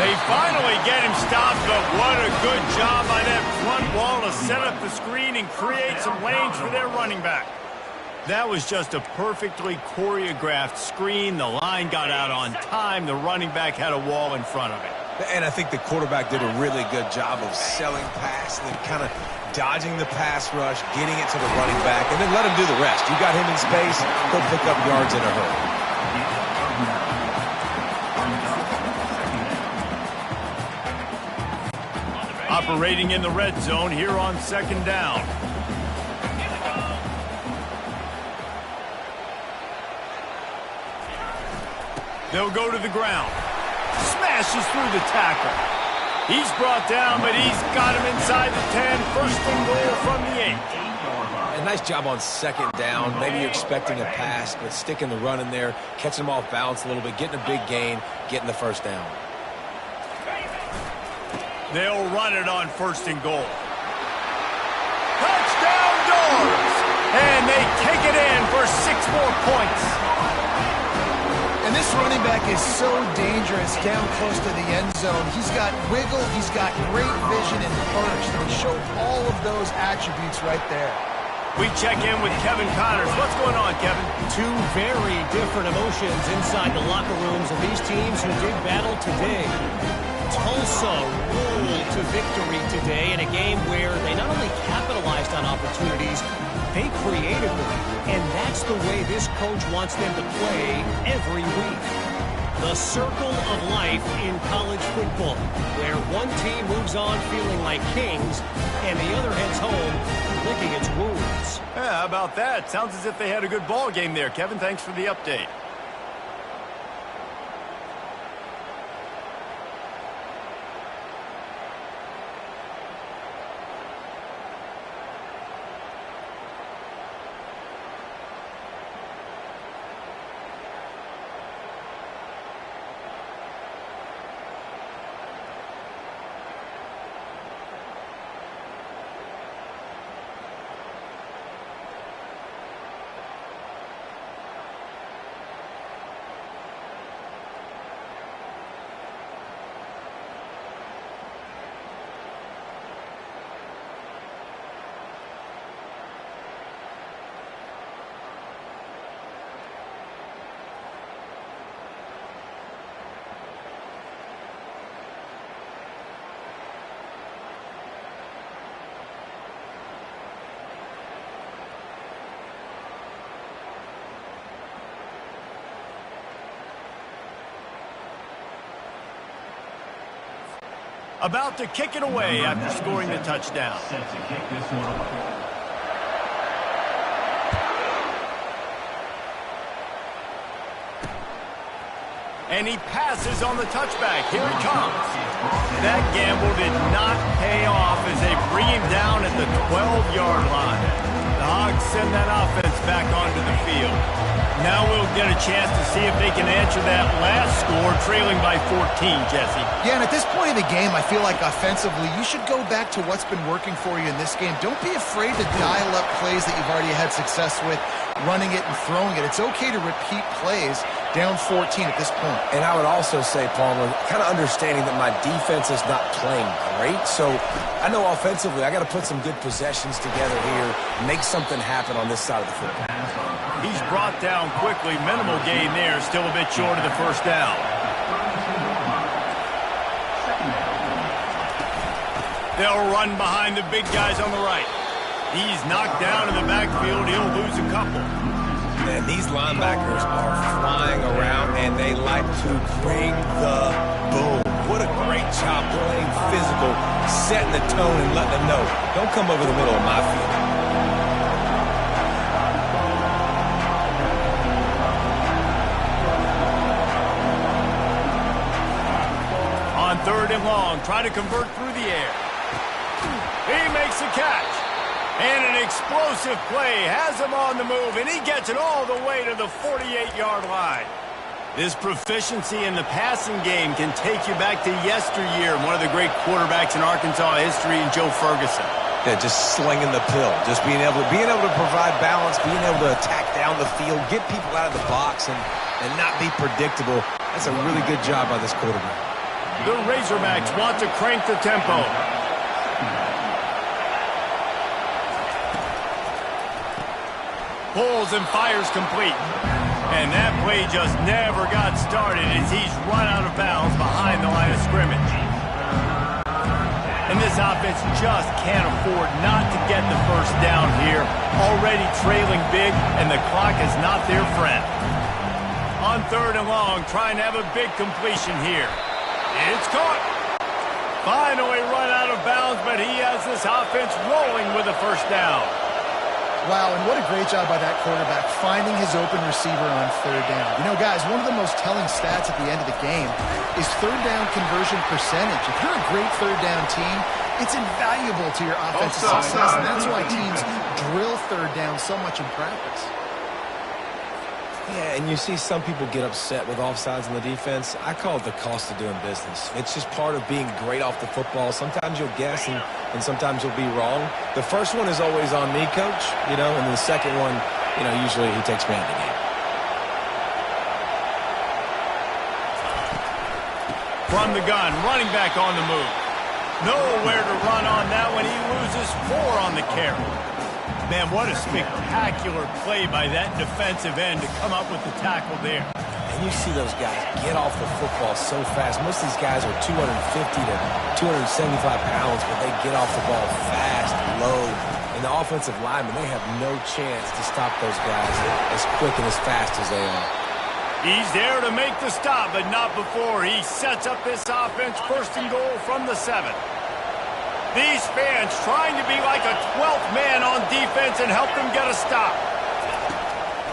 They finally get him stopped, but what a good job by that front wall to set up the screen and create some lanes for their running back. That was just a perfectly choreographed screen. The line got out on time. The running back had a wall in front of it. And I think the quarterback did a really good job of selling past and then kind of dodging the pass rush, getting it to the running back, and then let him do the rest. You got him in space, he'll pick up yards in a hurry. Operating in the red zone here on second down. They'll go to the ground. Smashes through the tackle. He's brought down, but he's got him inside the 10. 1st and goal from the 8. A nice job on second down. Maybe you're expecting a pass, but sticking the run in there, catching them off balance a little bit, getting a big gain, getting the first down. They'll run it on 1st and goal. Touchdown Doors! And they take it in for 6 more points. And this running back is so dangerous down close to the end zone. He's got wiggle, he's got great vision and burst. And he showed all of those attributes right there. We check in with Kevin Connors. What's going on, Kevin? 2 very different emotions inside the locker rooms of these teams who did battle today. Tulsa rolled to victory today in a game where they not only capitalized on opportunities, they created them. And that's the way this coach wants them to play every week. The circle of life in college football, where one team moves on feeling like kings and the other heads home licking its wounds. Yeah, how about that? Sounds as if they had a good ball game there, Kevin. Thanks for the update. About to kick it away after scoring the touchdown. And he passes on the touchback. Here he comes. That gamble did not pay off as they bring him down at the 12-yard line. The Hogs send that offense back onto the field. Now we'll get a chance to see if they can answer that last score, trailing by 14, Jesse. Yeah, and at this point in the game, I feel like offensively, you should go back to what's been working for you in this game. Don't be afraid to dial up plays that you've already had success with, running it and throwing it. It's okay to repeat plays down 14 at this point. And I would also say, Palmer, kind of understanding that my defense is not playing great, so I know offensively I got to put some good possessions together here, make something happen on this side of the football. He's brought down quickly. Minimal gain there, still a bit short of the first down. They'll run behind the big guys on the right. He's knocked down in the backfield. He'll lose a couple. And these linebackers are flying around, and they like to bring the boom. What a great job playing physical, setting the tone and letting them know, don't come over the middle of my field. On 3rd and long, try to convert through the air. He makes the catch. And an explosive play has him on the move, and he gets it all the way to the 48-yard line. This proficiency in the passing game can take you back to yesteryear, one of the great quarterbacks in Arkansas history, Joe Ferguson. Yeah, just slinging the pill, just being able to provide balance, being able to attack down the field, get people out of the box, and not be predictable. That's a really good job by this quarterback. The Razorbacks want to crank the tempo. Pulls and fires complete. And that play just never got started as he's run out of bounds behind the line of scrimmage. And this offense just can't afford not to get the first down here. Already trailing big, and the clock is not their friend. On 3rd and long, trying to have a big completion here. It's caught. Finally run out of bounds, but he has this offense rolling with a first down. Wow, and what a great job by that quarterback, finding his open receiver on 3rd down. You know, guys, one of the most telling stats at the end of the game is 3rd down conversion percentage. If you're a great 3rd down team, it's invaluable to your offensive success, and that's why teams drill 3rd down so much in practice. Yeah, and you see some people get upset with offsides in the defense. I call it the cost of doing business. It's just part of being great off the football. Sometimes you'll guess and sometimes you'll be wrong. The first one is always on me, Coach, and the second one, usually he takes me out of the game. From the gun, running back on the move. Nowhere to run on that one. He loses 4 on the carry. Man, what a spectacular play by that defensive end to come up with the tackle there. And you see those guys get off the football so fast. Most of these guys are 250 to 275 pounds, but they get off the ball fast, low. And the offensive linemen, they have no chance to stop those guys as quick and as fast as they are. He's there to make the stop, but not before he sets up this offense 1st and goal from the 7. These fans trying to be like a 12th man on defense and help them get a stop.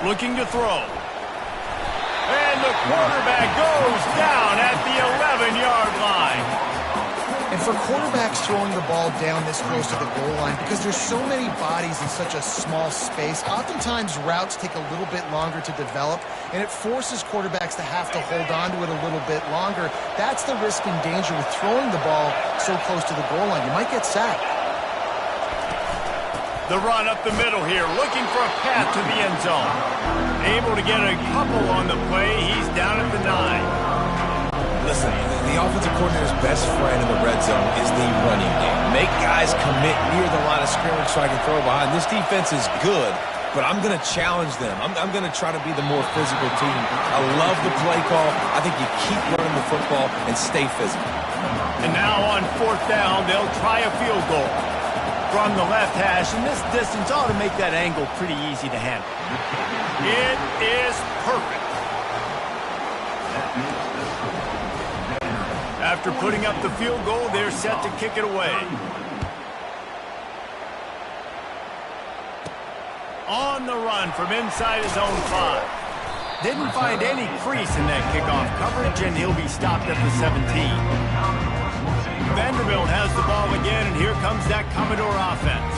Looking to throw. And the quarterback goes down at the 11-yard line. And for quarterbacks throwing the ball down this close to the goal line, because there's so many bodies in such a small space, oftentimes routes take a little bit longer to develop, and it forces quarterbacks to have to hold on to it a little bit longer. That's the risk and danger with throwing the ball so close to the goal line. You might get sacked. The run up the middle here, looking for a path to the end zone. Able to get a couple on the play. He's down at the 9. Listen, the offensive coordinator's best friend in the red zone is the running game. Make guys commit near the line of scrimmage so I can throw behind. This defense is good, but I'm going to challenge them. I'm going to try to be the more physical team. I love the play call. I think you keep running the football and stay physical. And now on 4th down, they'll try a field goal from the left hash, and this distance ought to make that angle pretty easy to handle. It is perfect. After putting up the field goal, they're set to kick it away. On the run from inside his own 5. Didn't find any crease in that kickoff coverage, and he'll be stopped at the 17. Vanderbilt has the ball again, and here comes that Commodore offense.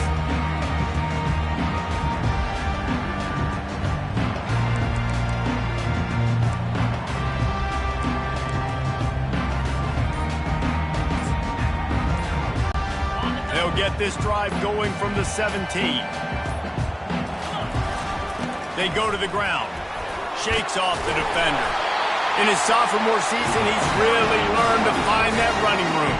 They'll get this drive going from the 17. They go to the ground. Shakes off the defender. In his sophomore season, he's really learned to find that running room.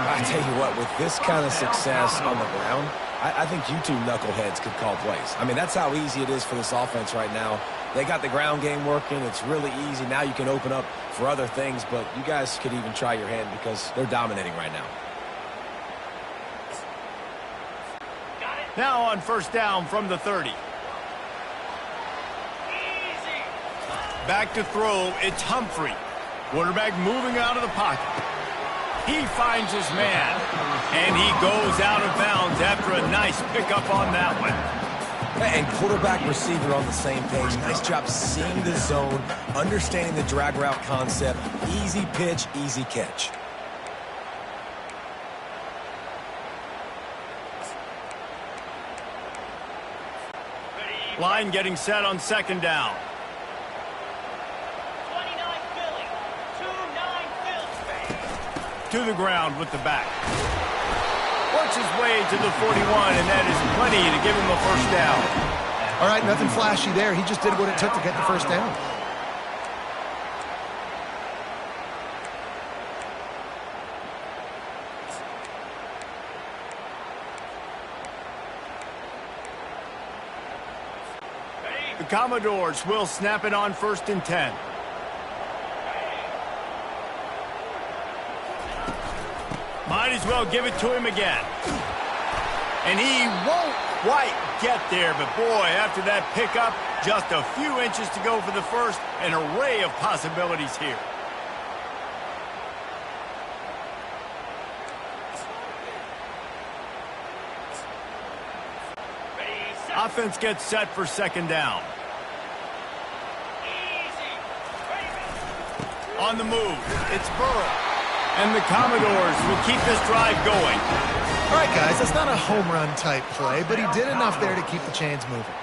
I tell you what, with this kind of success on the ground, I think you two knuckleheads could call plays. I mean, that's how easy it is for this offense right now. They got the ground game working. It's really easy. Now you can open up for other things, but you guys could even try your hand because they're dominating right now. Now on first down from the 30. Back to throw, it's Humphrey. Quarterback moving out of the pocket. He finds his man, and he goes out of bounds after a nice pickup on that one. And quarterback receiver on the same page. Nice job seeing the zone, understanding the drag route concept. Easy pitch, easy catch. Line getting set on second down. To the ground with the back. Works his way to the 41, and that is plenty to give him a first down. All right, nothing flashy there. He just did what it took to get the first down. The Commodores will snap it on first and 10. Might as well give it to him again. And he won't quite get there, but boy, after that pickup, just a few inches to go for the first, an array of possibilities here. Offense gets set for second down. On the move, it's Burrow. And the Commodores will keep this drive going. All right, guys, that's not a home run type play, but he did enough there to keep the chains moving.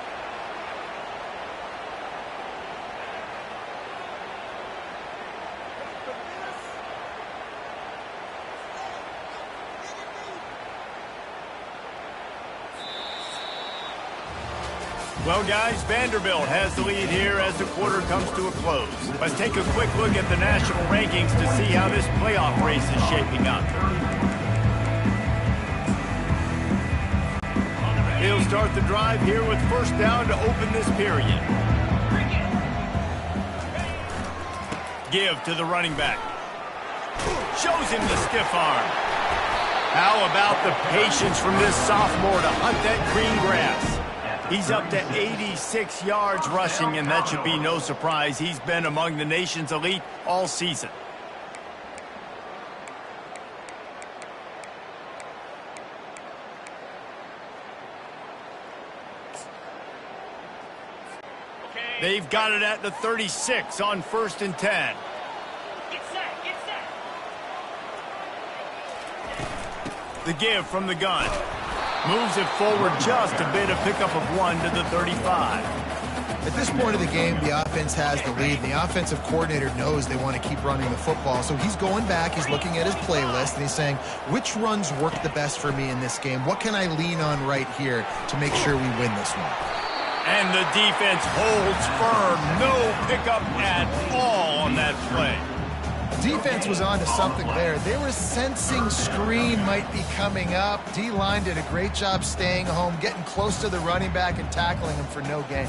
Well, guys, Vanderbilt has the lead here as the quarter comes to a close. Let's take a quick look at the national rankings to see how this playoff race is shaping up. He'll start the drive here with first down to open this period. Give to the running back. Shows him the stiff arm. How about the patience from this sophomore to hunt that green grass? He's up to 86 yards rushing, and that should be no surprise. He's been among the nation's elite all season. They've got it at the 36 on first and 10. Get set, get set. The give from the gun. Moves it forward just a bit, a pickup of 1 to the 35. At this point of the game, the offense has the lead. The offensive coordinator knows they want to keep running the football. So he's going back, he's looking at his playlist, and he's saying, which runs work the best for me in this game? What can I lean on right here to make sure we win this one? And the defense holds firm. No pickup at all on that play. Defense was on to something there. They were sensing screen might be coming up. D-line did a great job staying home, getting close to the running back and tackling him for no gain.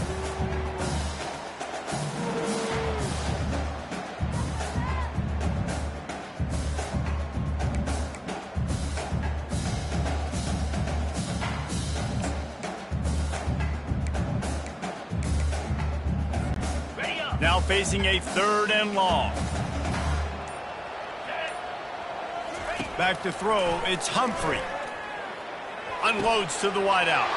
Now facing a third and long. Back to throw, it's Humphrey. Unloads to the wideout.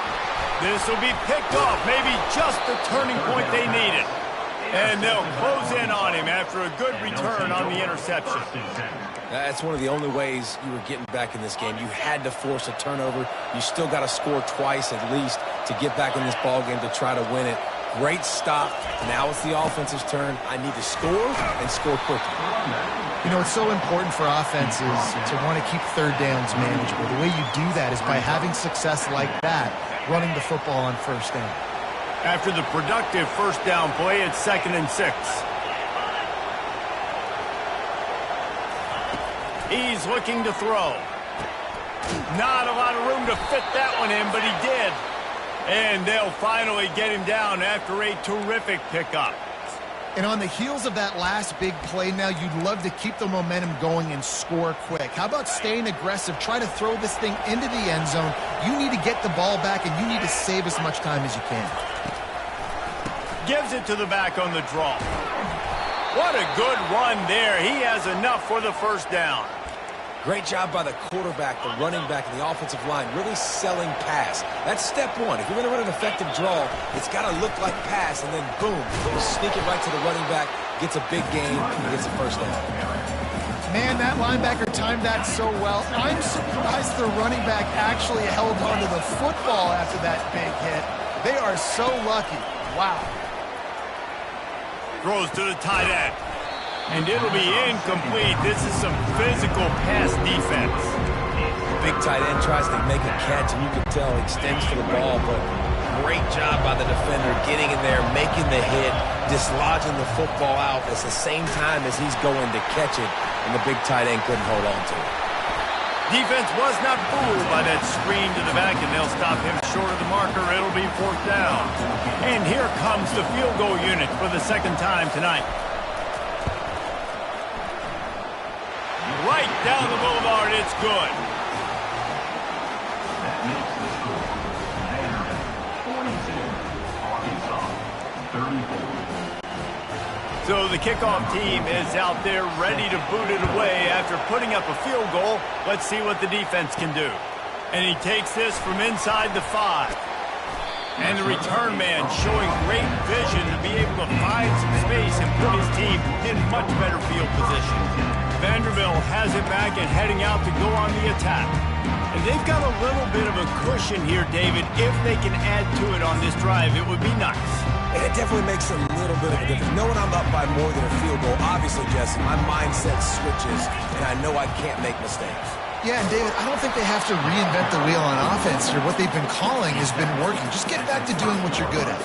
This will be picked off, maybe just the turning point they needed. And they'll close in on him after a good return on the interception. That's one of the only ways you were getting back in this game. You had to force a turnover. You still got to score twice at least to get back in this ball game to try to win it. Great stop. Now it's the offense's turn. I need to score and score quickly. You know, it's so important for offenses to want to keep third downs manageable. The way you do that is by having success like that, running the football on first down. After the productive first down play, it's 2nd and 6. He's looking to throw. Not a lot of room to fit that one in, but he did. And they'll finally get him down after a terrific pickup. And on the heels of that last big play now, you'd love to keep the momentum going and score quick. How about staying aggressive? Try to throw this thing into the end zone. You need to get the ball back, and you need to save as much time as you can. Gives it to the back on the draw. What a good run there. He has enough for the first down. Great job by the quarterback, the running back, and the offensive line, really selling pass. That's step one. If you're going to run an effective draw, it's got to look like pass, and then boom, you sneak it right to the running back, gets a big gain, and gets a first down. Man, that linebacker timed that so well. I'm surprised the running back actually held onto the football after that big hit. They are so lucky. Wow. Throws to the tight end. And it'll be incomplete. This is some physical pass defense. Big tight end tries to make a catch, and you can tell he extends for the ball, but great job by the defender getting in there, making the hit, dislodging the football out at the same time as he's going to catch it, and the big tight end couldn't hold on to it. Defense was not fooled by that screen to the back, and they'll stop him short of the marker. It'll be 4th down. And here comes the field goal unit for the 2nd time tonight. Right down the boulevard, it's good. So the kickoff team is out there ready to boot it away after putting up a field goal. Let's see what the defense can do. And he takes this from inside the 5. And the return man showing great vision to be able to find some space and put his team in much better field position. Vanderbilt has it back and heading out to go on the attack. And they've got a little bit of a cushion here, David. If they can add to it on this drive, it would be nice. And it definitely makes a little bit of a difference. Knowing I'm up by more than a field goal, obviously, Jesse, my mindset switches, and I know I can't make mistakes. Yeah, and David, I don't think they have to reinvent the wheel on offense here. What they've been calling has been working. Just get back to doing what you're good at.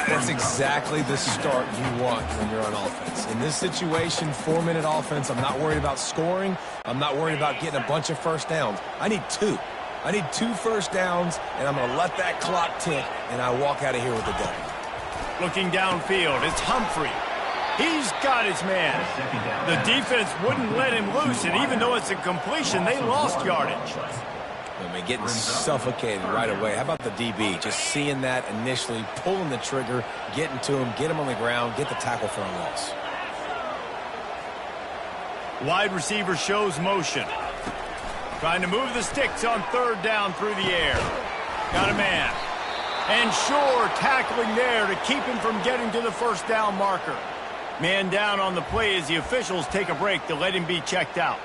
That's exactly the start you want when you're on offense. In this situation, 4-minute offense, I'm not worried about scoring. I'm not worried about getting a bunch of first downs. I need 2. I need 2 first downs, and I'm going to let that clock tick, and I walk out of here with a W. Looking downfield, it's Humphrey. He's got his man. The defense wouldn't let him loose, and even though it's a completion, they lost yardage. I mean, getting suffocated right away. How about the DB? Just seeing that initially, pulling the trigger, getting to him, get him on the ground, get the tackle for a loss. Wide receiver shows motion. Trying to move the sticks on 3rd down through the air. Got a man. And sure, tackling there to keep him from getting to the first down marker. Man down on the play as the officials take a break to let him be checked out.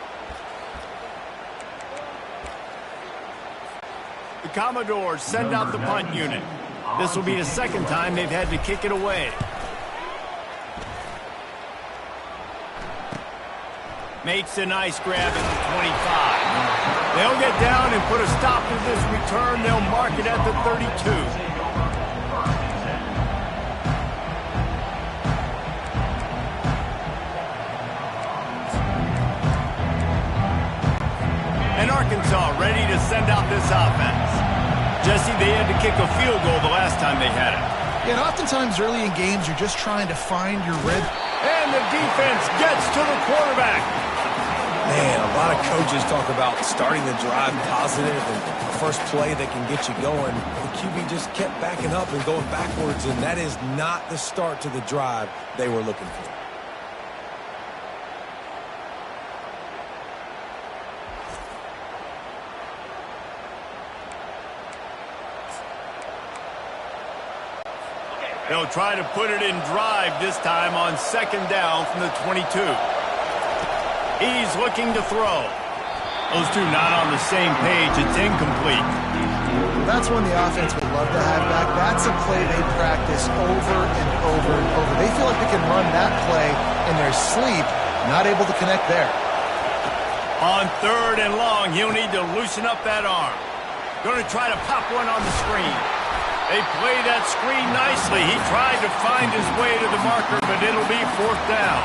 The Commodores send out the punt unit. This will be the 2nd time they've had to kick it away. Makes a nice grab at the 25. They'll get down and put a stop to this return. They'll mark it at the 32. And Arkansas ready to send out this offense. Jesse, they had to kick a field goal the last time they had it. Yeah, and oftentimes early in games, you're just trying to find your rhythm. And the defense gets to the quarterback. Man, a lot of coaches talk about starting the drive positive and the first play that can get you going. The QB just kept backing up and going backwards, and that is not the start to the drive they were looking for. They'll try to put it in drive this time on second down from the 22. He's looking to throw. Those two not on the same page. It's incomplete. That's one the offense would love to have back. That's a play they practice over and over and over. They feel like they can run that play in their sleep, not able to connect there. On third and long, he'll need to loosen up that arm. Going to try to pop one on the screen. They play that screen nicely. He tried to find his way to the marker, but it'll be fourth down.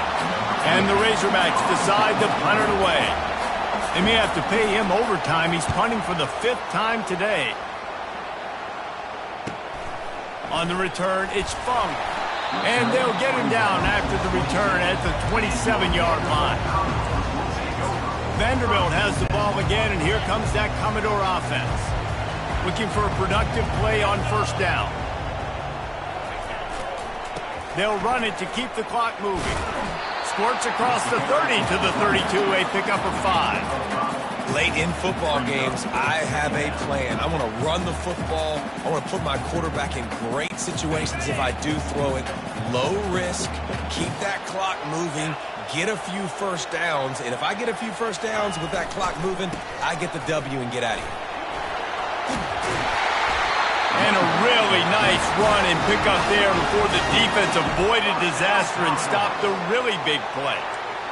And the Razorbacks decide to punt it away. They may have to pay him overtime. He's punting for the 5th time today. On the return, it's Fung. And they'll get him down after the return at the 27-yard line. Vanderbilt has the ball again, and here comes that Commodore offense. Looking for a productive play on first down. They'll run it to keep the clock moving. Squirts across the 30 to the 32, a pickup of 5. Late in football games, I have a plan. I want to run the football. I want to put my quarterback in great situations if I do throw it. Low risk, keep that clock moving, get a few first downs. And if I get a few first downs with that clock moving, I get the W and get out of here. And a really nice run and pick up there before the defense avoided disaster and stopped a really big play.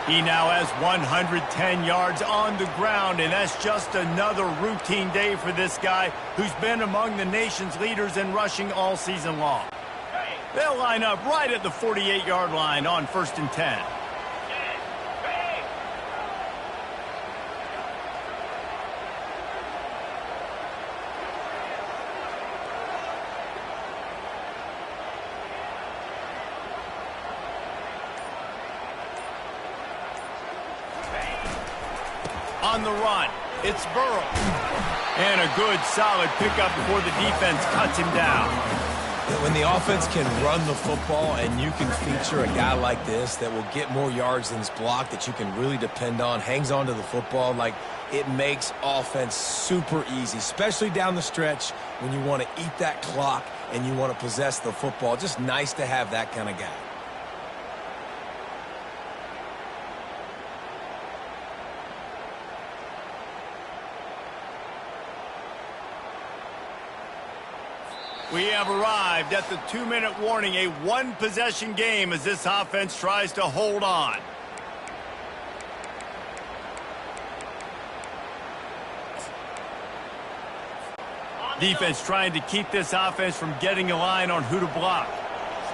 He now has 110 yards on the ground, and that's just another routine day for this guy who's been among the nation's leaders in rushing all season long. They'll line up right at the 48-yard line on 1st and 10. On the run, it's Burrow. And a good, solid pickup before the defense cuts him down. When the offense can run the football and you can feature a guy like this that will get more yards than his block, that you can really depend on, hangs on to the football, like it makes offense super easy, especially down the stretch when you want to eat that clock and you want to possess the football. Just nice to have that kind of guy. We have arrived at the 2-minute warning, a one-possession game as this offense tries to hold on. Defense trying to keep this offense from getting a line on who to block.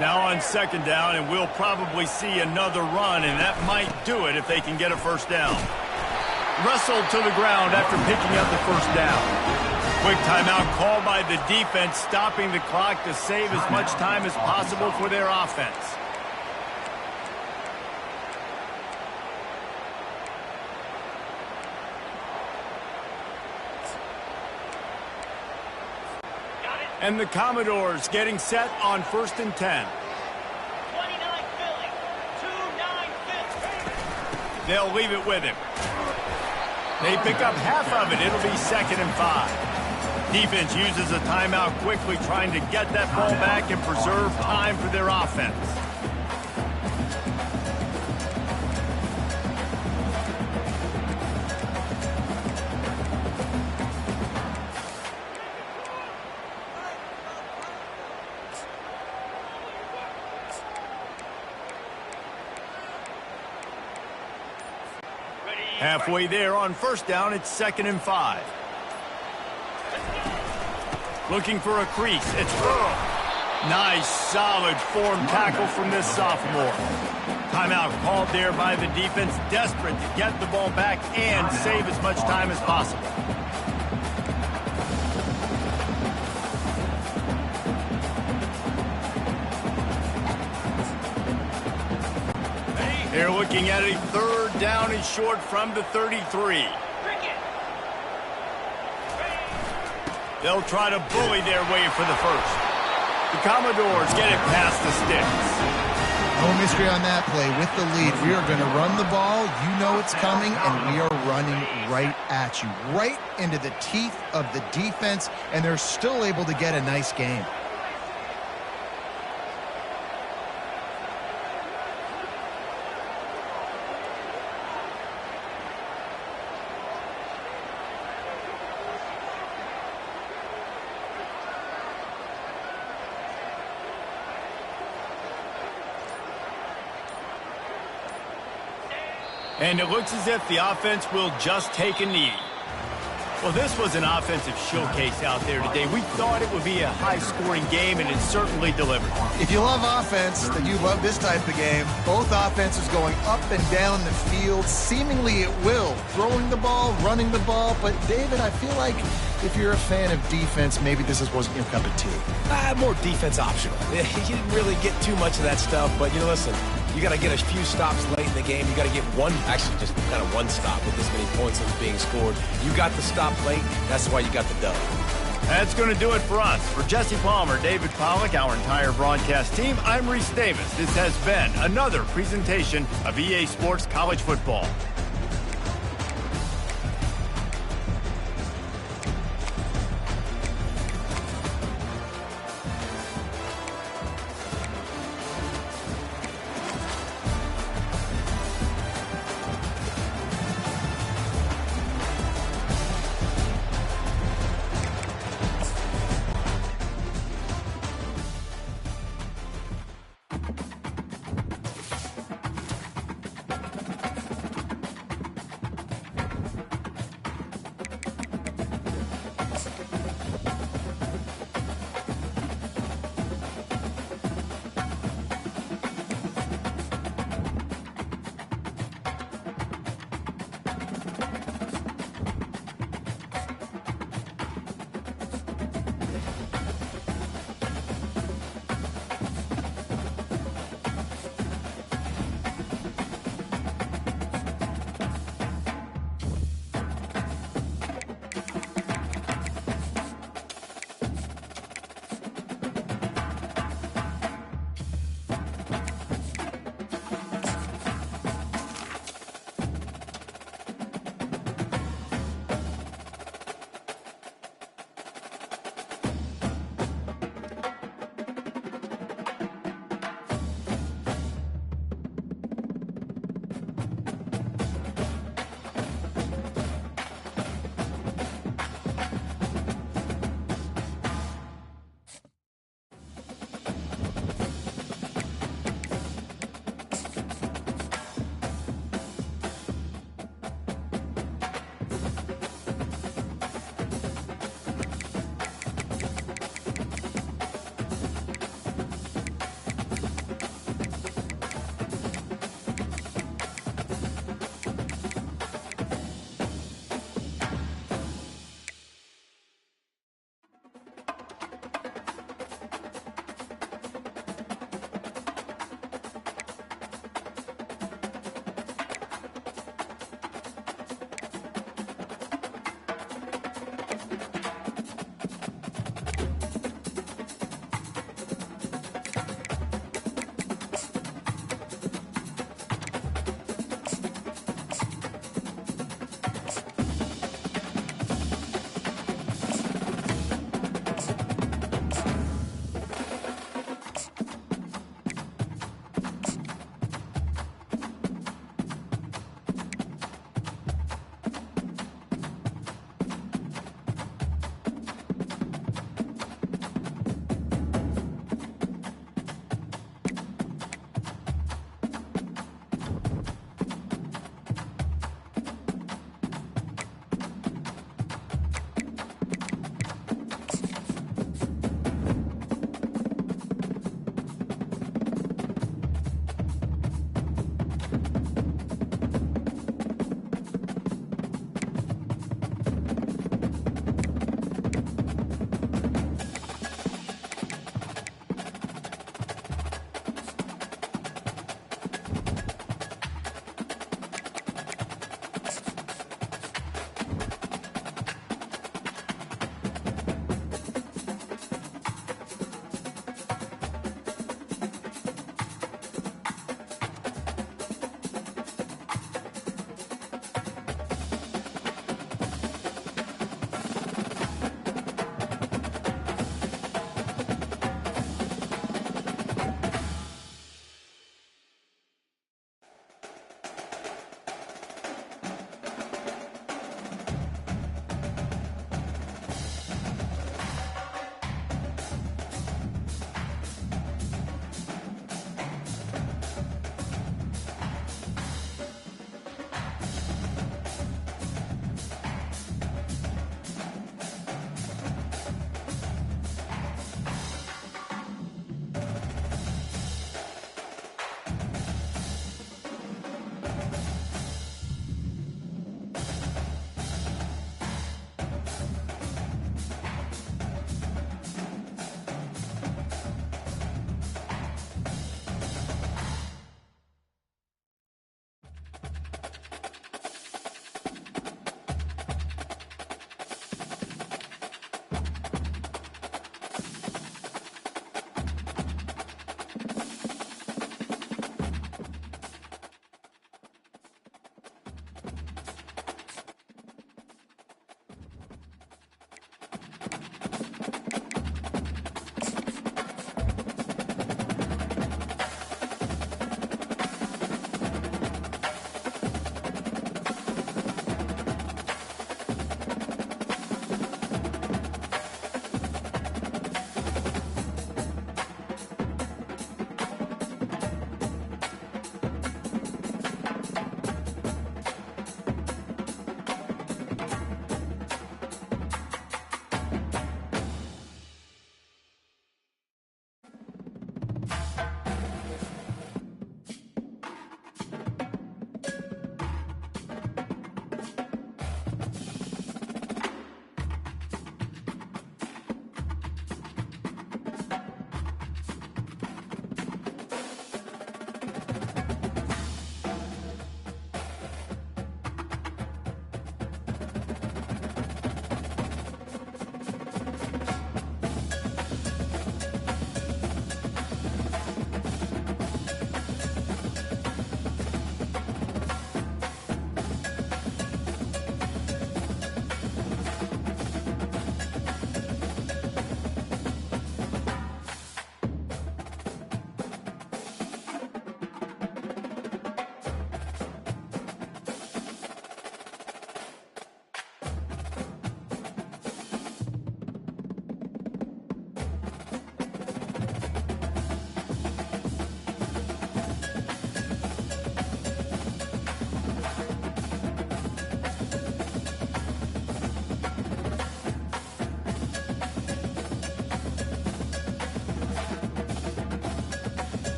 Now on second down, and we'll probably see another run, and that might do it if they can get a first down. Wrestled to the ground after picking up the first down. Quick timeout called by the defense, stopping the clock to save as much time as possible for their offense. And the Commodores getting set on 1st and 10. 29 Philly, 2-9 Philly. They'll leave it with him. They pick up half of it. It'll be 2nd and 5. Defense uses a timeout quickly, trying to get that ball back and preserve time for their offense. Halfway there on first down, it's 2nd and 5. Looking for a crease, it's Burrow. Nice, solid form tackle from this sophomore. Timeout called there by the defense, desperate to get the ball back and save as much time as possible. They're looking at a 3rd down and short from the 33. They'll try to bully their way for the first. The Commodores get it past the sticks. No mystery on that play. With the lead, we are going to run the ball. You know it's coming, and we are running right at you, right into the teeth of the defense, and they're still able to get a nice game. And it looks as if the offense will just take a knee. Well, this was an offensive showcase out there today. We thought it would be a high-scoring game, and it certainly delivered. If you love offense, then you love this type of game. Both offenses going up and down the field, seemingly at will. Throwing the ball, running the ball. But, David, I feel like if you're a fan of defense, maybe this wasn't your cup of tea. More defense optional. You didn't really get too much of that stuff, but, listen, you got to get a few stops late in the game. You got to get just kind of one stop with this many points that was being scored. You got the stop late. That's why you got the dub. That's going to do it for us. For Jesse Palmer, David Pollack, our entire broadcast team, I'm Reese Davis. This has been another presentation of EA Sports College Football.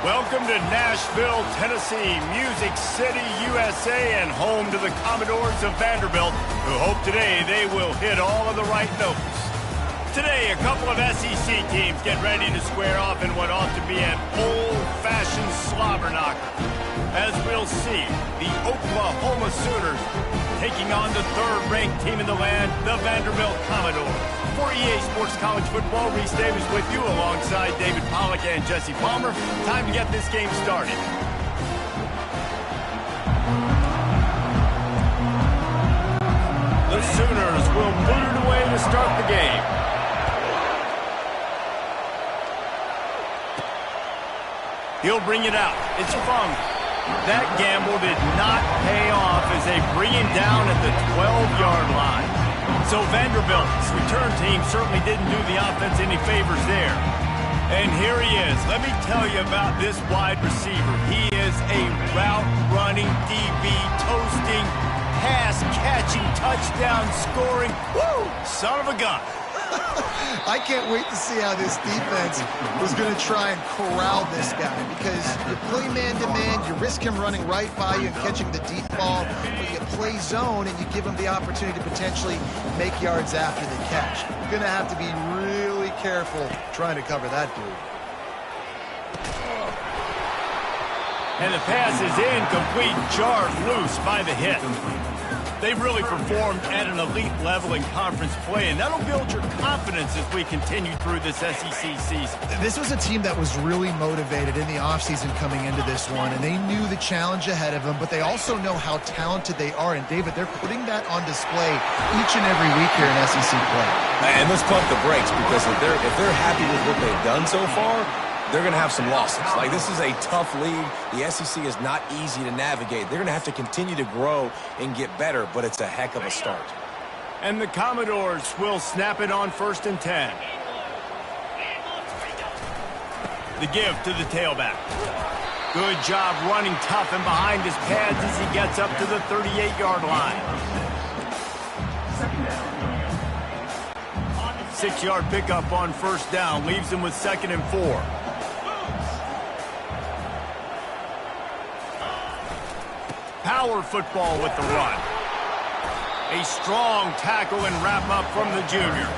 Welcome to Nashville, Tennessee, Music City, USA, and home to the Commodores of Vanderbilt, who hope today they will hit all of the right notes. Today, a couple of SEC teams get ready to square off in what ought to be an old-fashioned slobber knocker. As we'll see, the Oklahoma Sooners taking on the third-ranked team in the land, the Vanderbilt Commodores. For EA Sports College Football, Reese Davis with you alongside David Pollack and Jesse Palmer. Time to get this game started. The Sooners will boot it away to start the game. He'll bring it out. It's Fung. That gamble did not pay off as they bring him down at the 12-yard line. So Vanderbilt's return team certainly didn't do the offense any favors there. And here he is. Let me tell you about this wide receiver. He is a route-running DB, toasting, pass-catching, touchdown-scoring, woo, son of a gun. I can't wait to see how this defense was going to try and corral this guy, because you play man-to-man, you risk him running right by you and catching the deep ball, but you play zone and you give him the opportunity to potentially make yards after the catch. You're going to have to be really careful trying to cover that dude. And the pass is incomplete, jarred loose by the hit. They've really performed at an elite level in conference play, and that'll build your confidence as we continue through this SEC season. This was a team that was really motivated in the offseason coming into this one, and they knew the challenge ahead of them, but they also know how talented they are. And, David, they're putting that on display each and every week here in SEC play. And let's pump the brakes, because if they're happy with what they've done so far, they're going to have some losses. Like, this is a tough league. The SEC is not easy to navigate. They're going to have to continue to grow and get better, but it's a heck of a start. And the Commodores will snap it on 1st and 10. The give to the tailback. Good job running tough and behind his pads as he gets up to the 38-yard line. 6-yard pickup on 1st down leaves him with 2nd and 4. Power football with the run. A strong tackle and wrap up from the junior.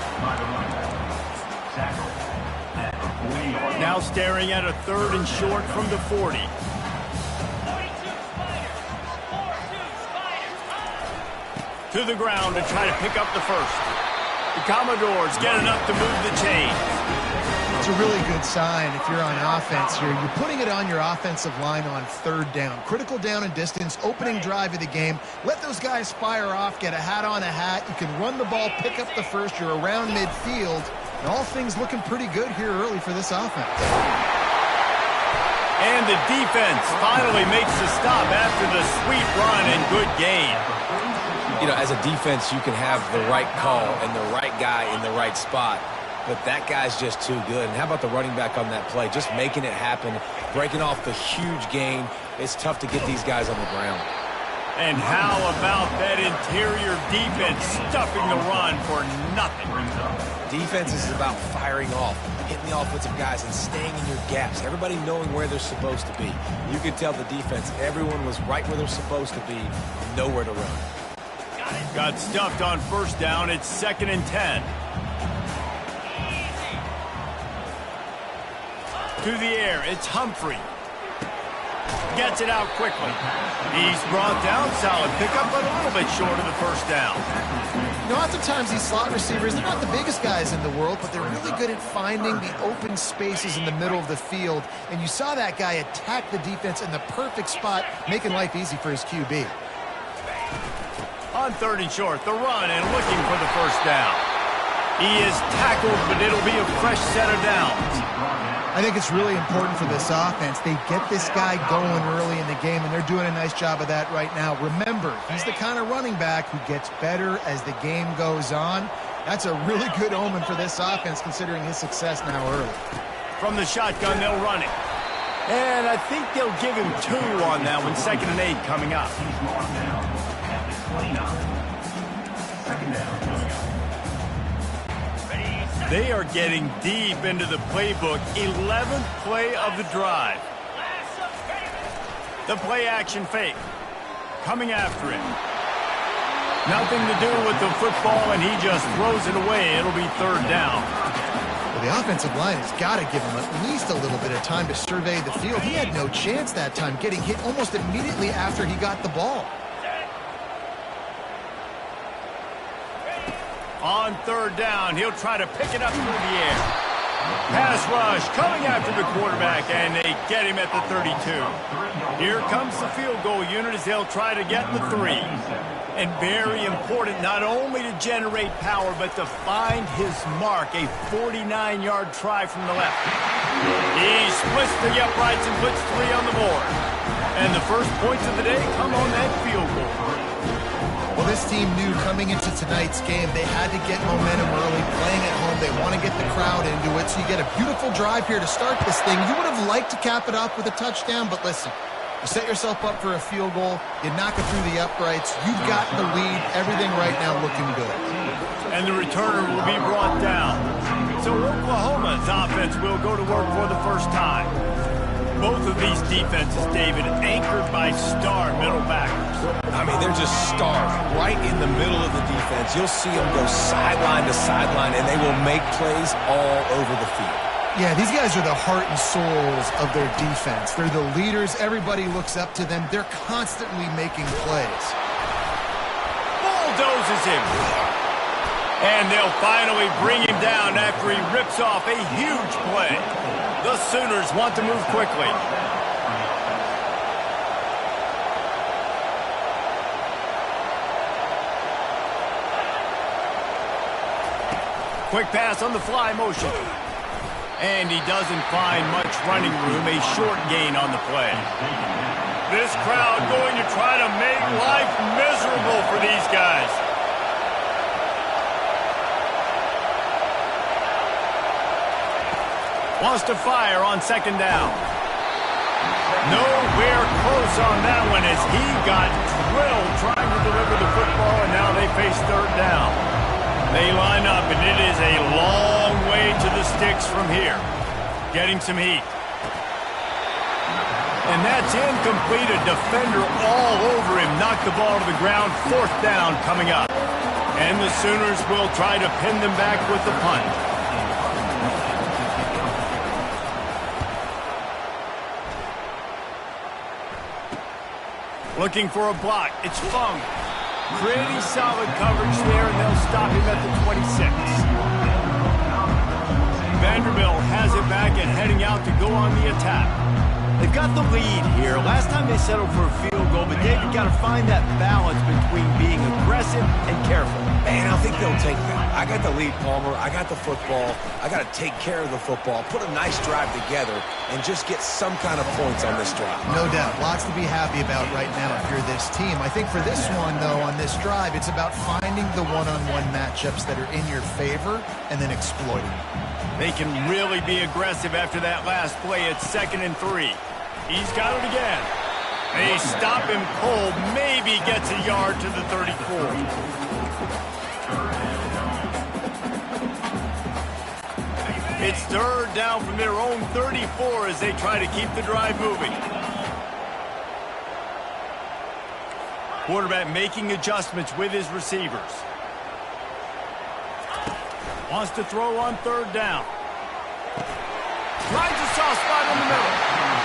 Now staring at a 3rd and short from the 40. To the ground to try to pick up the first. The Commodores get enough to move the chains. It's a really good sign if you're on offense here. You're putting it on your offensive line on 3rd down. Critical down and distance, opening drive of the game. Let those guys fire off, get a hat on a hat. You can run the ball, pick up the first. You're around midfield. And all things looking pretty good here early for this offense. And the defense finally makes the stop after the sweet run and good gain. You know, as a defense, you can have the right call and the right guy in the right spot. But that guy's just too good. And how about the running back on that play? Just making it happen, breaking off the huge gain. It's tough to get these guys on the ground. And how about that interior defense stuffing the run for nothing? Defense is about firing off, hitting the offensive guys, and staying in your gaps. Everybody knowing where they're supposed to be. You could tell the defense, everyone was right where they're supposed to be, nowhere to run. Got stuffed on 1st down. It's 2nd and 10. To the air, it's Humphrey. Gets it out quickly. He's brought down, solid pickup, but a little bit short of the 1st down. You know, oftentimes these slot receivers, they're not the biggest guys in the world, but they're really good at finding the open spaces in the middle of the field. And you saw that guy attack the defense in the perfect spot, making life easy for his QB. On 3rd and short, the run and looking for the 1st down. He is tackled, but it'll be a fresh set of downs. I think it's really important for this offense. They get this guy going early in the game, and they're doing a nice job of that right now. Remember, he's the kind of running back who gets better as the game goes on. That's a really good omen for this offense, considering his success now early. From the shotgun, they'll run it. And I think they'll give him 2 on that one. 2nd and 8 coming up. They are getting deep into the playbook. 11th play of the drive. The play action fake. Coming after it. Nothing to do with the football, and he just throws it away. It'll be third down. Well, the offensive line has got to give him at least a little bit of time to survey the field. He had no chance that time, getting hit almost immediately after he got the ball. On third down, he'll try to pick it up through the air. Pass rush coming after the quarterback, and they get him at the 32. Here comes the field goal unit as they'll try to get the 3. And very important not only to generate power, but to find his mark, a 49-yard try from the left. He splits the uprights and puts 3 on the board. And the first points of the day come on that field goal. Well, this team knew coming into tonight's game they had to get momentum early, playing at home. They want to get the crowd into it, so you get a beautiful drive here to start this thing. You would have liked to cap it off with a touchdown, but listen, you set yourself up for a field goal, you knock it through the uprights, you've got the lead, everything right now looking good. And the returner will be brought down. So Oklahoma's offense will go to work for the first time. Both of these defenses, David, anchored by star middle backers. I mean, they're just stars right in the middle of the defense. You'll see them go sideline to sideline, and they will make plays all over the field. Yeah, these guys are the heart and souls of their defense. They're the leaders. Everybody looks up to them. They're constantly making plays. Bulldozes him. And they'll finally bring him down after he rips off a huge play. The Sooners want to move quickly. Quick pass on the fly motion. And he doesn't find much running room, a short gain on the play. This crowd going to try to make life miserable for these guys. Wants to fire on second down. Nowhere close on that one as he got drilled trying to deliver the football, and now they face third down. They line up, and it is a long way to the sticks from here. Getting some heat. And that's incomplete. A defender all over him. Knocked the ball to the ground. Fourth down coming up. And the Sooners will try to pin them back with the punt. Looking for a block. It's Fung. Pretty solid coverage there, and they'll stop him at the 26. Vanderbilt has it back and heading out to go on the attack. They've got the lead here. Last time they settled for a field goal, but David got to find that balance between being aggressive and careful. Man, I think they'll take that. I got the lead, Palmer. I got the football. I got to take care of the football, put a nice drive together, and just get some kind of points on this drive. No doubt. Lots to be happy about right now if you're this team. I think for this one, though, on this drive, it's about finding the one-on-one matchups that are in your favor and then exploiting them. They can really be aggressive after that last play. It's 2nd and 3. He's got it again. They stop him cold. Maybe gets a yard to the 34. It's third down from their own 34 as they try to keep the drive moving. Quarterback making adjustments with his receivers. Wants to throw on third down. Finds a soft spot in the middle.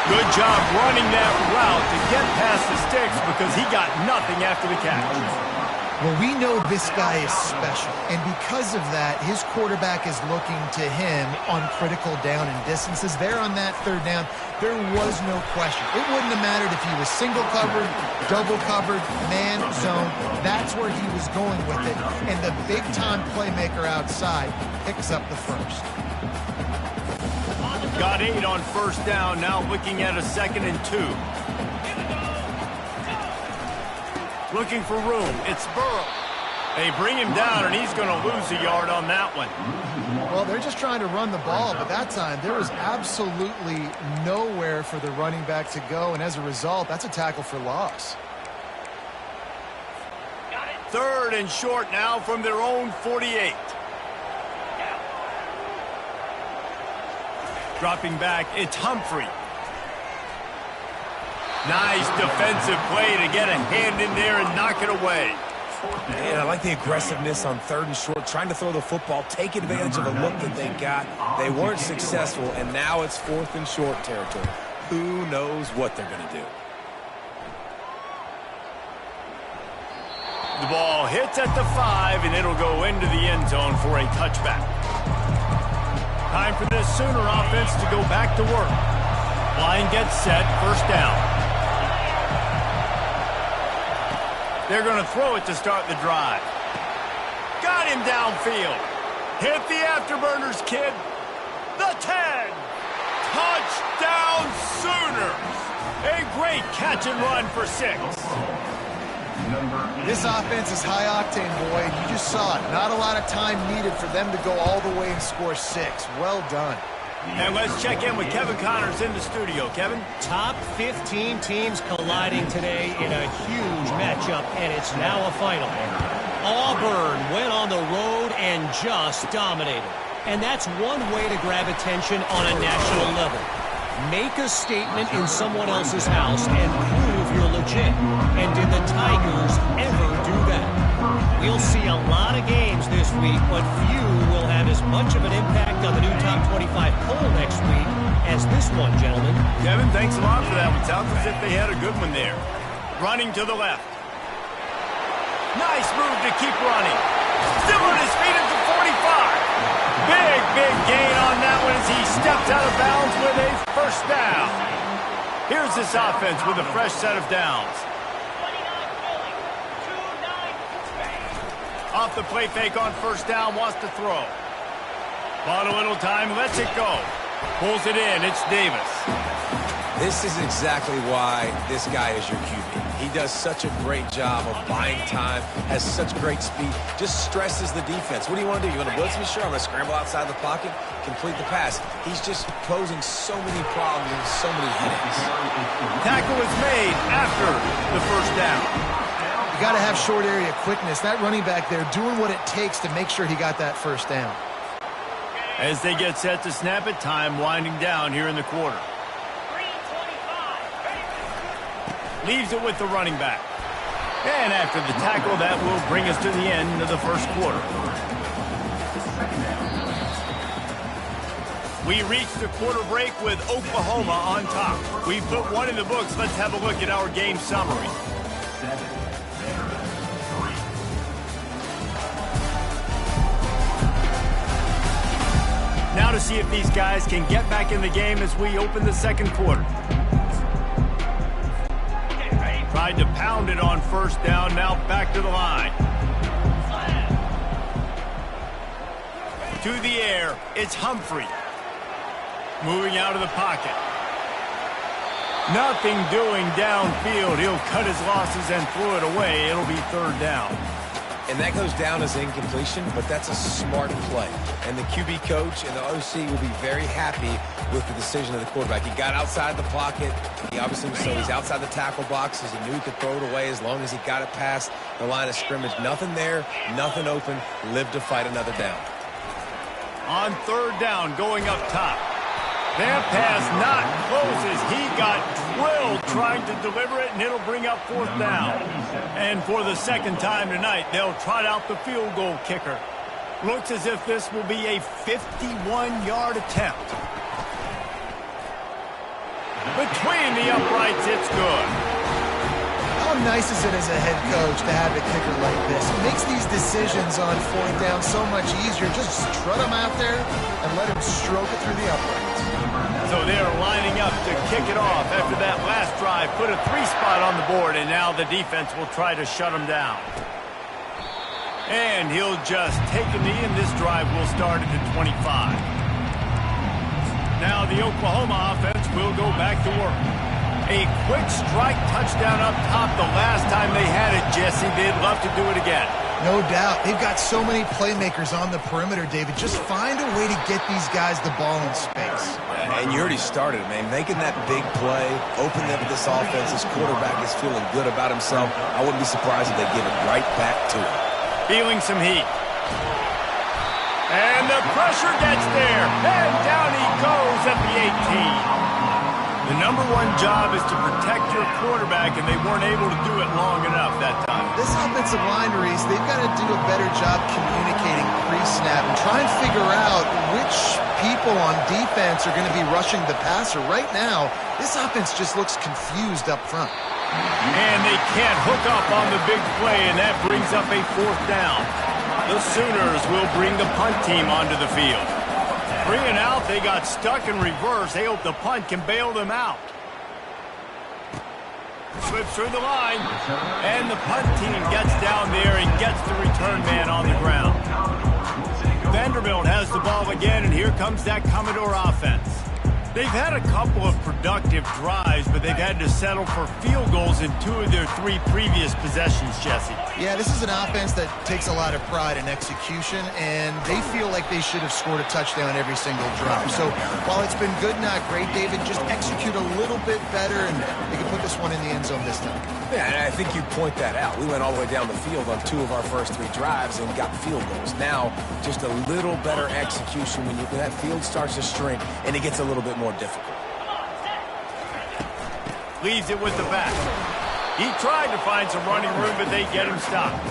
Good job running that route to get past the sticks because he got nothing after the catch. Well, we know this guy is special, and because of that, his quarterback is looking to him on critical down and distances. There on that third down, there was no question. It wouldn't have mattered if he was single covered, double covered, man zone. That's where he was going with it, and the big-time playmaker outside picks up the first. Got 8 on first down, now looking at a 2nd and 2. Looking for room. It's Burrow. They bring him down, and he's going to lose a yard on that one. Well, they're just trying to run the ball, but that time there was absolutely nowhere for the running back to go, and as a result, that's a tackle for loss. 3rd and short now from their own 48. Dropping back, it's Humphrey. Nice defensive play to get a hand in there and knock it away. Man, I like the aggressiveness on 3rd and short, trying to throw the football, take advantage of a look that they got. They weren't successful, and now it's 4th and short territory. Who knows what they're going to do? The ball hits at the 5, and it'll go into the end zone for a touchback. Time for this Sooner offense to go back to work. Line gets set, 1st down. They're going to throw it to start the drive. Got him downfield. Hit the afterburners, kid. The 10. Touchdown Sooners. A great catch and run for 6. This offense is high octane, boy. You just saw it. Not a lot of time needed for them to go all the way and score 6. Well done. And let's check in with Kevin Connors in the studio. Kevin? Top 15 teams colliding today in a huge matchup, and it's now a final. Auburn went on the road and just dominated. And that's one way to grab attention on a national level. Make a statement in someone else's house and prove you're legit. And did the Tigers ever do that? We'll see a lot of games this week, but few will have as much of an impact on the new top 25 poll next week as this one, gentlemen. Kevin, thanks a lot for that one. Sounds as if they had a good one there. Running to the left. Nice move to keep running. Still on his feet at the 45. Big gain on that one as he steps out of bounds with a 1st down. Here's this offense with a fresh set of downs. Off the play fake on 1st down, wants to throw. Bought a little time, lets it go. Pulls it in, it's Davis. This is exactly why this guy is your QB. He does such a great job of buying time, has such great speed, just stresses the defense. What do you want to do? You want to blitz me? Sure, I'm going to scramble outside the pocket, complete the pass. He's just posing so many problems and so many headaches. Tackle is made after the 1st down. You got to have short area quickness. That running back there doing what it takes to make sure he got that 1st down. As they get set to snap it, time winding down here in the quarter. Leaves it with the running back. And after the tackle, that will bring us to the end of the 1st quarter. We reach the quarter break with Oklahoma on top. We put one in the books. Let's have a look at our game summary. Now to see if these guys can get back in the game as we open the 2nd quarter. Tried to pound it on 1st down, now back to the line. To the air, it's Humphrey. Moving out of the pocket. Nothing doing downfield. He'll cut his losses and throw it away. It'll be 3rd down. And that goes down as incompletion, but that's a smart play. And the QB coach and the OC will be very happy with the decision of the quarterback. He got outside the pocket. He obviously, so he's outside the tackle boxes. He knew he could throw it away as long as he got it past the line of scrimmage. Nothing there, nothing open. Lived to fight another down. On 3rd down, going up top. That pass not close as he got drilled trying to deliver it, and it'll bring up 4th down. And for the 2nd time tonight, they'll trot out the field goal kicker. Looks as if this will be a 51-yard attempt. Between the uprights, it's good. How nice is it as a head coach to have a kicker like this? It makes these decisions on 4th down so much easier. Just strut him out there and let him stroke it through the uprights. So they're lining up to kick it off after that last drive. Put a 3 spot on the board, and now the defense will try to shut him down. And he'll just take a knee, and this drive will start at the 25. Now the Oklahoma offense will go back to work. A quick strike touchdown up top the last time they had it, Jesse. They'd love to do it again. No doubt. They've got so many playmakers on the perimeter, David. Just find a way to get these guys the ball in space. And you already started, man. Making that big play, opening up this offense. This quarterback is feeling good about himself. I wouldn't be surprised if they give it right back to him. Feeling some heat. And the pressure gets there. And down he goes at the 18. The number one job is to protect your quarterback, and they weren't able to do it long enough that time. This offensive line, Reese, they've got to do a better job communicating pre-snap and try and figure out which people on defense are going to be rushing the passer. Right now, this offense just looks confused up front. And they can't hook up on the big play, and that brings up a 4th down. The Sooners will bring the punt team onto the field. 3 and out, they got stuck in reverse. They hope the punt can bail them out. Slips through the line, and the punt team gets down there and gets the return man on the ground. Vanderbilt has the ball again, and here comes that Commodore offense. They've had a couple of productive drives, but they've had to settle for field goals in 2 of their 3 previous possessions, Jesse. Yeah, this is an offense that takes a lot of pride in execution, and they feel like they should have scored a touchdown every single drive. So while it's been good, not great, David, just execute a little bit better, and they can put this one in the end zone this time. Yeah, and I think you point that out. We went all the way down the field on 2 of our first 3 drives and got field goals. Now, just a little better execution when that field starts to shrink and it gets a little bit more difficult. Leaves it with the back. He tried to find some running room, but they get him stopped.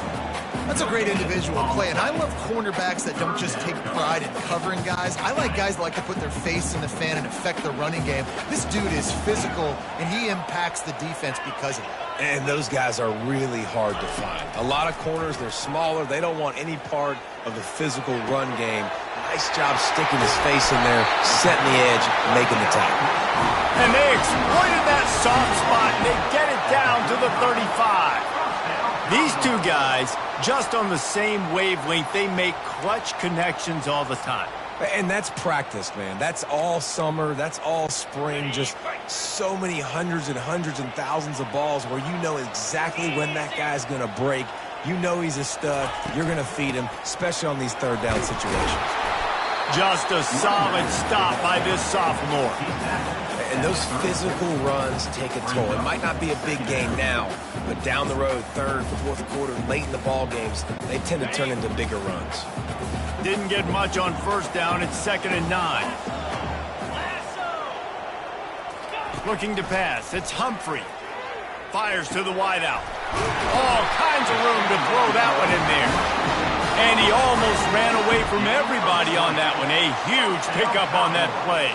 That's a great individual play, and I love cornerbacks that don't just take pride in covering guys. I like guys that like to put their face in the fan and affect the running game. This dude is physical, and he impacts the defense because of it. And those guys are really hard to find. A lot of corners, they're smaller. They don't want any part of the physical run game. Nice job sticking his face in there, setting the edge, making the tackle. And they exploited that soft spot, and they get it down to the 35. These 2 guys, just on the same wavelength, they make clutch connections all the time. And that's practice, man. That's all summer. That's all spring. Just so many hundreds and thousands of balls where you know exactly when that guy's going to break. You know he's a stud. You're going to feed him, especially on these 3rd down situations. Just a solid stop by this sophomore. And those physical runs take a toll. It might not be a big game now, but down the road, 3rd, 4th quarter, late in the ball games, they tend to turn into bigger runs. Didn't get much on 1st down. It's 2nd and 9. Looking to pass. It's Humphrey. Fires to the wideout. All kinds of room to throw that one in there. And he almost ran away from everybody on that one. A huge pickup on that play.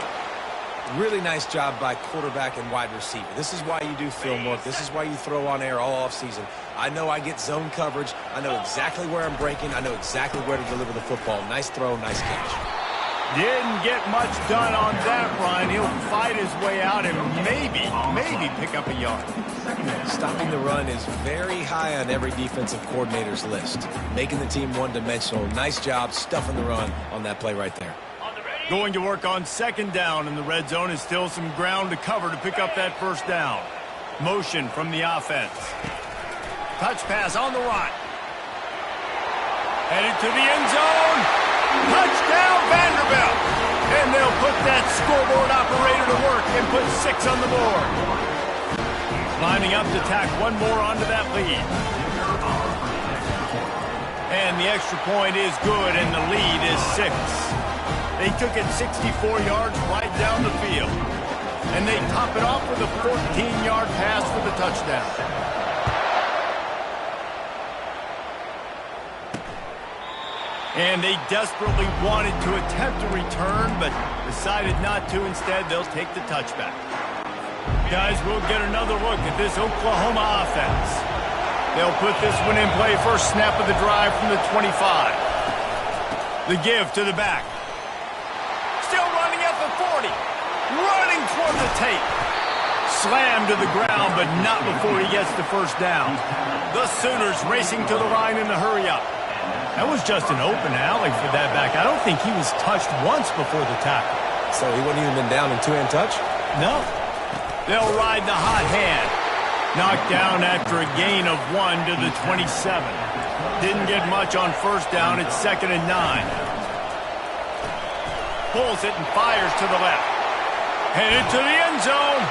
Really nice job by quarterback and wide receiver. This is why you do film work. This is why you throw on air all offseason. I know I get zone coverage. I know exactly where I'm breaking. I know exactly where to deliver the football. Nice throw, nice catch. Didn't get much done on that run. He'll fight his way out and maybe pick up a yard. Stopping the run is very high on every defensive coordinator's list. Making the team one-dimensional. Nice job stuffing the run on that play right there. Going to work on 2nd down, and the red zone is still some ground to cover to pick up that 1st down. Motion from the offense. Touch pass on the right. Headed to the end zone. Touchdown, Vanderbilt. And they'll put that scoreboard operator to work and put 6 on the board. Lining up to tack 1 more onto that lead. And the extra point is good, and the lead is 6. They took it 64 yards right down the field. And they top it off with a 14-yard pass for the touchdown. And they desperately wanted to attempt a return, but decided not to. Instead, they'll take the touchback. Guys, we'll get another look at this Oklahoma offense. They'll put this one in play. First snap of the drive from the 25. The give to the back. Still running at the 40. Running toward the tape. Slammed to the ground, but not before he gets the 1st down. The Sooners racing to the line in the hurry-up. That was just an open alley for that back. I don't think he was touched once before the tackle. So he wouldn't even been down in 2-hand touch? No. They'll ride the hot hand. Knocked down after a gain of 1 to the 27. Didn't get much on 1st down. It's 2nd and 9. Pulls it and fires to the left. Headed to the end zone.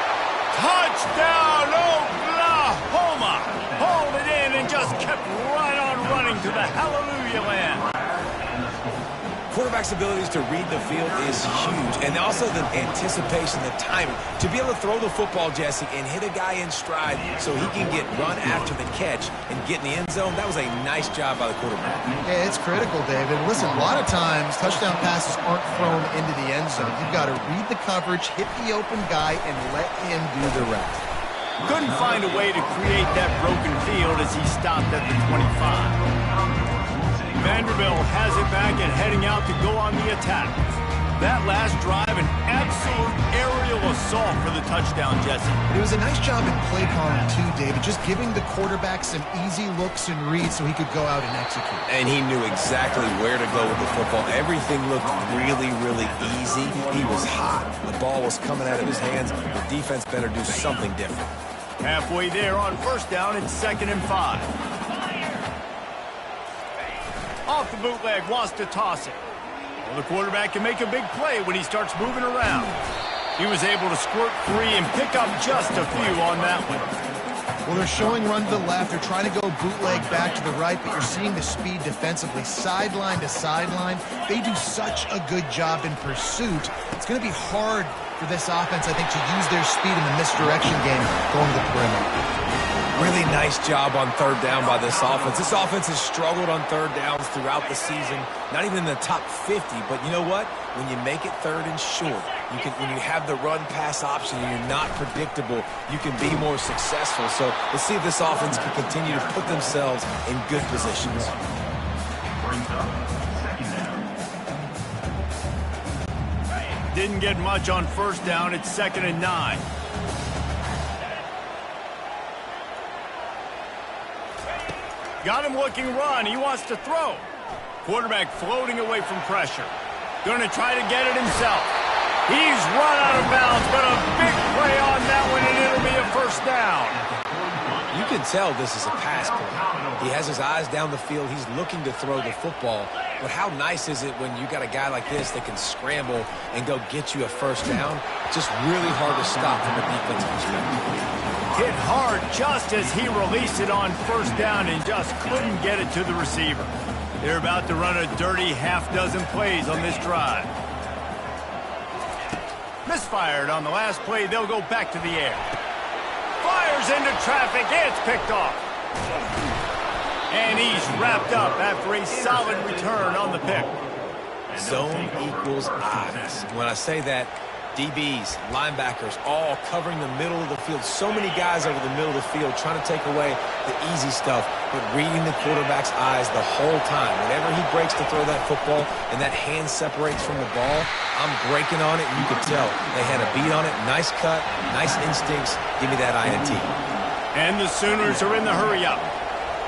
Touchdown, Oklahoma. Hauled it in and just kept right on running to the hallelujah land. quarterback's abilities to read the field is huge. And also the anticipation, the timing. To be able to throw the football, Jesse, and hit a guy in stride so he can get run after the catch and get in the end zone, that was a nice job by the quarterback. Yeah, it's critical, David. Listen, a lot of times touchdown passes aren't thrown into the end zone. You've got to read the coverage, hit the open guy, and let him do the rest. Couldn't find a way to create that broken field as he stopped at the 25. Vanderbilt has it back and heading out to go on the attack. That last drive, an absolute aerial assault for the touchdown, Jesse. It was a nice job in play calling, too, David, just giving the quarterback some easy looks and reads so he could go out and execute. And he knew exactly where to go with the football. Everything looked really, really easy. He was hot. The ball was coming out of his hands. The defense better do something different. Halfway there on first down, it's 2nd and 5. Off the bootleg, wants to toss it. Well, the quarterback can make a big play when he starts moving around. He was able to squirt free and pick up just a few on that one. Well, they're showing run to the left. They're trying to go bootleg back to the right, but you're seeing the speed defensively, sideline to sideline. They do such a good job in pursuit. It's going to be hard for this offense, I think, to use their speed in the misdirection game going to the perimeter. Really nice job on third down by this offense. This offense has struggled on third downs throughout the season. Not even in the top 50, but you know what? When you make it third and short, when you have the run-pass option and you're not predictable, you can be more successful. So let's see if this offense can continue to put themselves in good positions. Didn't get much on first down. It's 2nd and 9. Got him looking run. He wants to throw. Quarterback floating away from pressure. Going to try to get it himself. He's run out of bounds, but a big play on that one, and it'll be a first down. You can tell this is a pass play. He has his eyes down the field. He's looking to throw the football. But how nice is it when you got a guy like this that can scramble and go get you a first down? Just really hard to stop from a defensive perspective. Hit hard just as he released it on first down and just couldn't get it to the receiver. They're about to run a dirty half-dozen plays on this drive. Misfired on the last play. They'll go back to the air. Fires into traffic. It's picked off. And he's wrapped up after a solid return on the pick. Zone equals eyes. When I say that, DBs, linebackers, all covering the middle of the field. So many guys over the middle of the field trying to take away the easy stuff, but reading the quarterback's eyes the whole time. Whenever he breaks to throw that football and that hand separates from the ball, I'm breaking on it, and you can tell. They had a beat on it. Nice cut, nice instincts. Give me that INT. And the Sooners are in the hurry-up.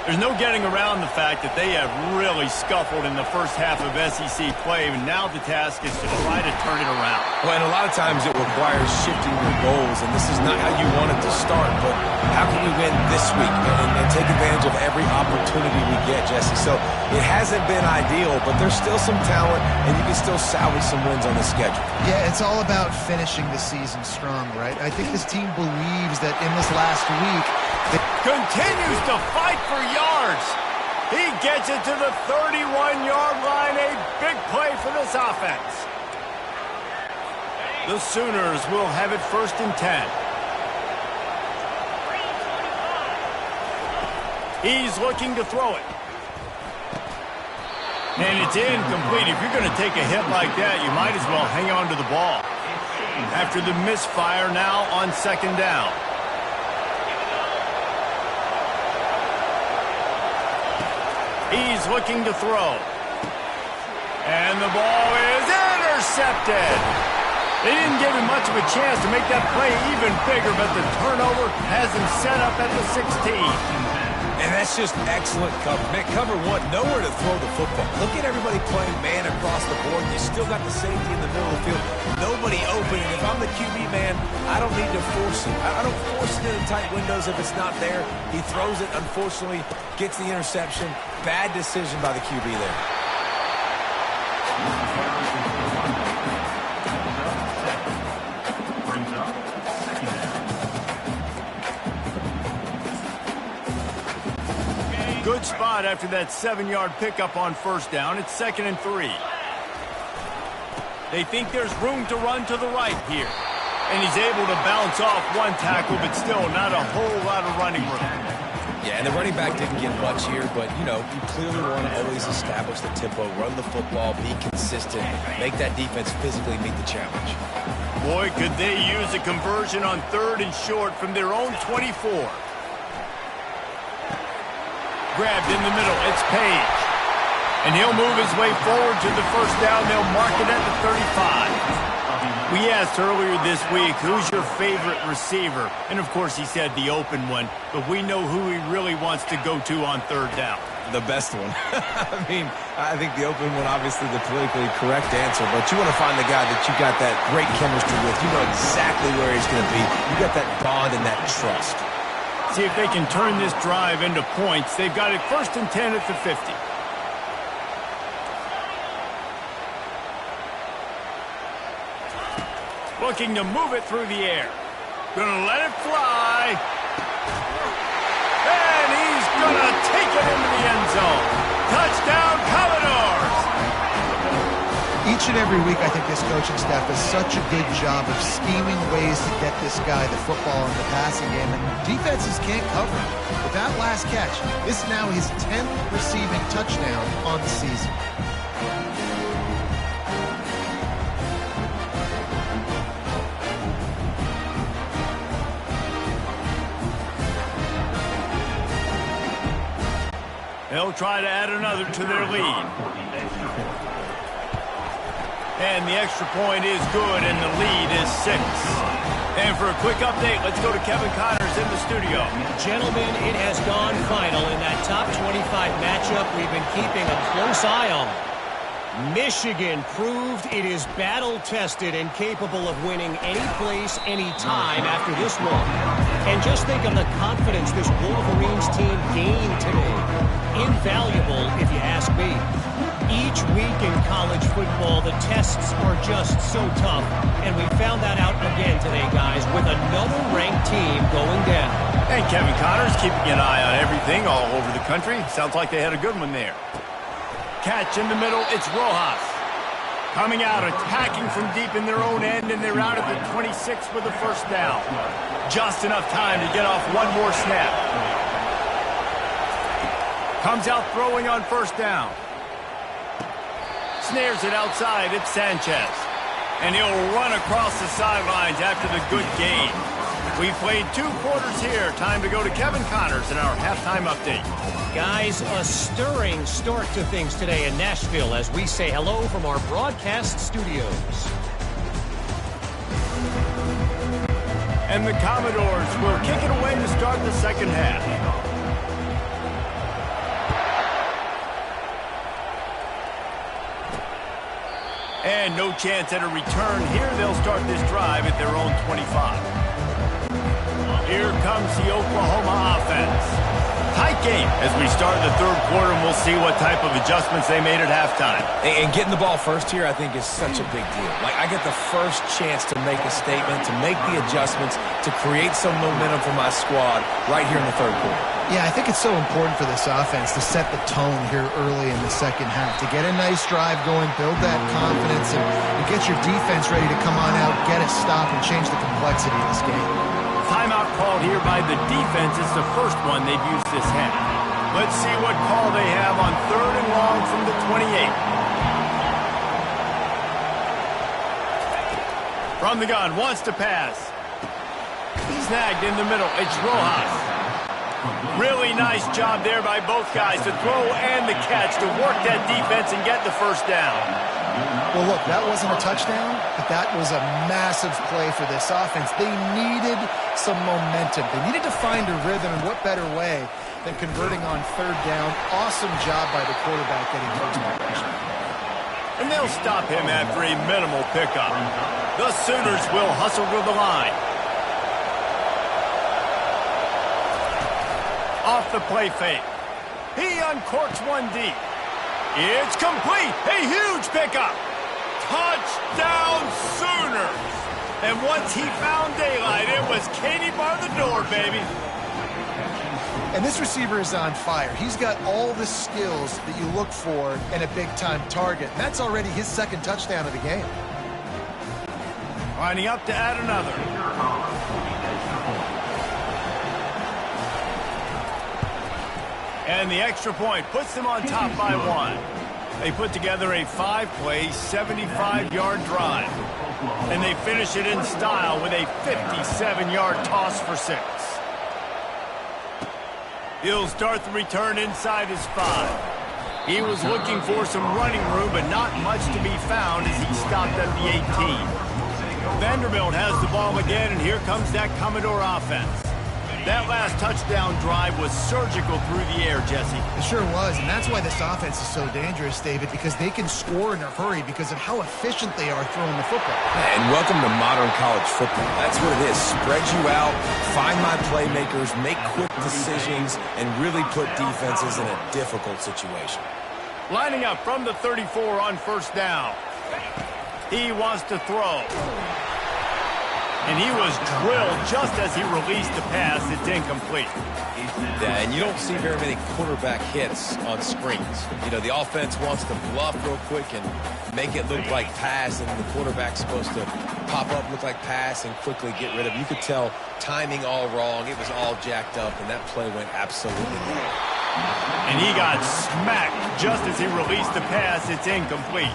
There's no getting around the fact that they have really scuffled in the first half of SEC play, and now the task is to try to turn it around. Well, and a lot of times it requires shifting your goals, and this is not how you want it to start, but how can we win this week and take advantage of every opportunity we get, Jesse? So it hasn't been ideal, but there's still some talent, and you can still salvage some wins on the schedule. Yeah, it's all about finishing the season strong, right? I think this team believes that in this last week, continues to fight for yards. He gets it to the 31-yard line. A big play for this offense. The Sooners will have it 1st and 10. He's looking to throw it. And it's incomplete. If you're going to take a hit like that, you might as well hang on to the ball. After the misfire, now on 2nd down. He's looking to throw. And the ball is intercepted. They didn't give him much of a chance to make that play even bigger, but the turnover has him set up at the 16. And that's just excellent cover. Man, cover one, nowhere to throw the football. Look at everybody playing man across the board. You still got the safety in the middle of the field. Nobody open. And if I'm the QB man, I don't need to force it. I don't force it into tight windows if it's not there. He throws it, unfortunately, gets the interception. Bad decision by the QB there. Good spot after that 7-yard pickup on first down. It's 2nd and 3. They think there's room to run to the right here. And he's able to bounce off one tackle, but still not a whole lot of running room. Yeah, and the running back didn't get much here, but, you know, you clearly want to always establish the tempo, run the football, be consistent, make that defense physically meet the challenge. Boy, could they use a conversion on 3rd and short from their own 24. Grabbed in the middle, it's Page. And he'll move his way forward to the first down. They'll mark it at the 35. We asked earlier this week, who's your favorite receiver? And, of course, he said the open one. But we know who he really wants to go to on 3rd down. The best one. I mean, I think the open one, obviously the politically correct answer. But you want to find the guy that you got that great chemistry with. You know exactly where he's going to be. You got that bond and that trust. See if they can turn this drive into points. They've got it 1st and 10 at the 50. Looking to move it through the air. Gonna let it fly. And he's gonna take it into the end zone. Touchdown, Commodores! Each and every week, I think this coaching staff does such a good job of scheming ways to get this guy the football in the passing game, and defenses can't cover him. With that last catch, this is now his 10th receiving touchdown on the season. They'll try to add another to their lead. And the extra point is good, and the lead is 6. And for a quick update, let's go to Kevin Connors in the studio. Gentlemen, it has gone final in that top 25 matchup we've been keeping a close eye on. Michigan proved it is battle-tested and capable of winning any place, any time after this one. And just think of the confidence this Wolverines team gained today. Invaluable, if you ask me. Each week in college football, the tests are just so tough, and we found that out again today, guys, with another ranked team going down. And Kevin Connors keeping an eye on everything all over the country. Sounds like they had a good one there. Catch in the middle, it's Rojas. Coming out, attacking from deep in their own end, and they're out at the 26 with a first down. Just enough time to get off one more snap. Comes out throwing on first down. Snares it outside, it's Sanchez. And he'll run across the sidelines after the good gain. We've played 2 quarters here. Time to go to Kevin Connors in our halftime update. Guys, a stirring start to things today in Nashville as we say hello from our broadcast studios. And the Commodores will kick it away to start the second half. And no chance at a return here. They'll start this drive at their own 25. Here comes the Oklahoma offense. Tight game as we start the 3rd quarter, and we'll see what type of adjustments they made at halftime. And getting the ball first here, I think, is such a big deal. Like, I get the first chance to make a statement, to make the adjustments, to create some momentum for my squad right here in the 3rd quarter. Yeah, I think it's so important for this offense to set the tone here early in the second half, to get a nice drive going, build that confidence, and get your defense ready to come on out, get a stop, and change the complexity of this game. Timeout called here by the defense. It's the first one they've used this half. Let's see what call they have on 3rd and long from the 28. From the gun, wants to pass. Snagged in the middle. It's Rojas. Really nice job there by both guys to throw and the catch to work that defense and get the first down. Well, look, that wasn't a touchdown, but that was a massive play for this offense. They needed some momentum. They needed to find a rhythm, and what better way than converting on 3rd down. Awesome job by the quarterback getting first down. And they'll stop him after a minimal pickup. The Sooners will hustle to the line. Off the play fake. He uncorks one deep. It's complete. A huge pickup. Touchdown Sooners. And once he found daylight, it was Katie bar the door, baby. And this receiver is on fire. He's got all the skills that you look for in a big-time target. That's already his 2nd touchdown of the game. Lining up to add another. And the extra point puts them on top by 1. They put together a 5-play, 75-yard drive. And they finish it in style with a 57-yard toss for 6. He'll start the return inside his 5. He was looking for some running room, but not much to be found as he stopped at the 18. Vanderbilt has the ball again, and here comes that Commodore offense. That last touchdown drive was surgical through the air, Jesse. It sure was, and that's why this offense is so dangerous, David, because they can score in a hurry because of how efficient they are throwing the football. And welcome to modern college football. That's what it is. Spread you out, find my playmakers, make quick decisions, and really put defenses in a difficult situation. Lining up from the 34 on first down. He wants to throw. And he was drilled just as he released the pass. It's incomplete. Yeah, and you don't see very many quarterback hits on screens. You know, the offense wants to bluff real quick and make it look like pass, and the quarterback's supposed to pop up, look like pass, and quickly get rid of it. You could tell timing all wrong. It was all jacked up, and that play went absolutely wrong. And he got smacked just as he released the pass. It's incomplete.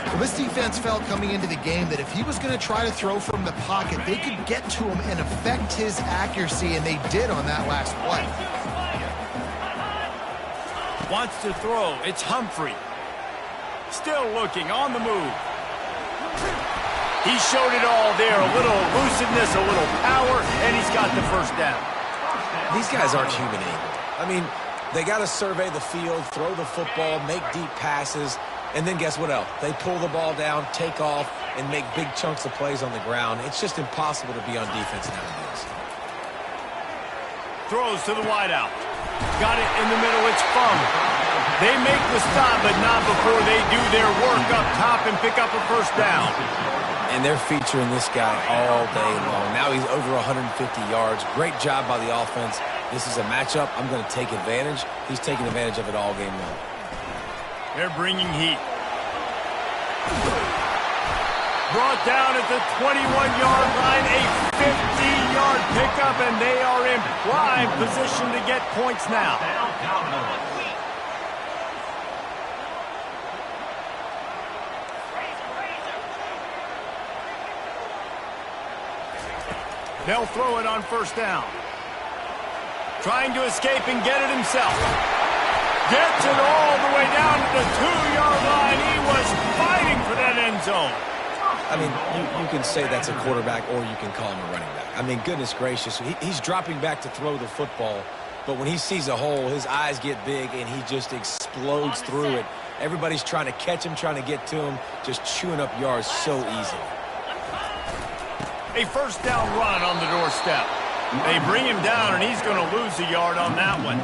Well, this defense felt coming into the game that if he was going to try to throw from the pocket, they could get to him and affect his accuracy, and they did on that last play. Wants to throw. It's Humphrey. Still looking, on the move. He showed it all there. A little elusiveness, a little power, and he's got the first down. These guys aren't human either. I mean, they got to survey the field, throw the football, make deep passes, and then guess what else? They pull the ball down, take off, and make big chunks of plays on the ground. It's just impossible to be on defense nowadays. Throws to the wideout. Got it in the middle. It's Fung. They make the stop, but not before they do their work up top and pick up a first down. And they're featuring this guy all day long. Now he's over 150 yards. Great job by the offense. This is a matchup. I'm going to take advantage. He's taking advantage of it all game long. They're bringing heat. Brought down at the 21-yard line, a 50-yard pickup, and they are in prime position to get points now. They'll throw it on first down. Trying to escape and get it himself. Gets it all the way down to the 2-yard line. He was fighting for that end zone. I mean, you can say that's a quarterback or you can call him a running back. I mean, goodness gracious, he's dropping back to throw the football, but when he sees a hole, his eyes get big and he just explodes through it. Everybody's trying to catch him, trying to get to him, just chewing up yards so easily. A first down run on the doorstep. They bring him down, and he's going to lose a yard on that one.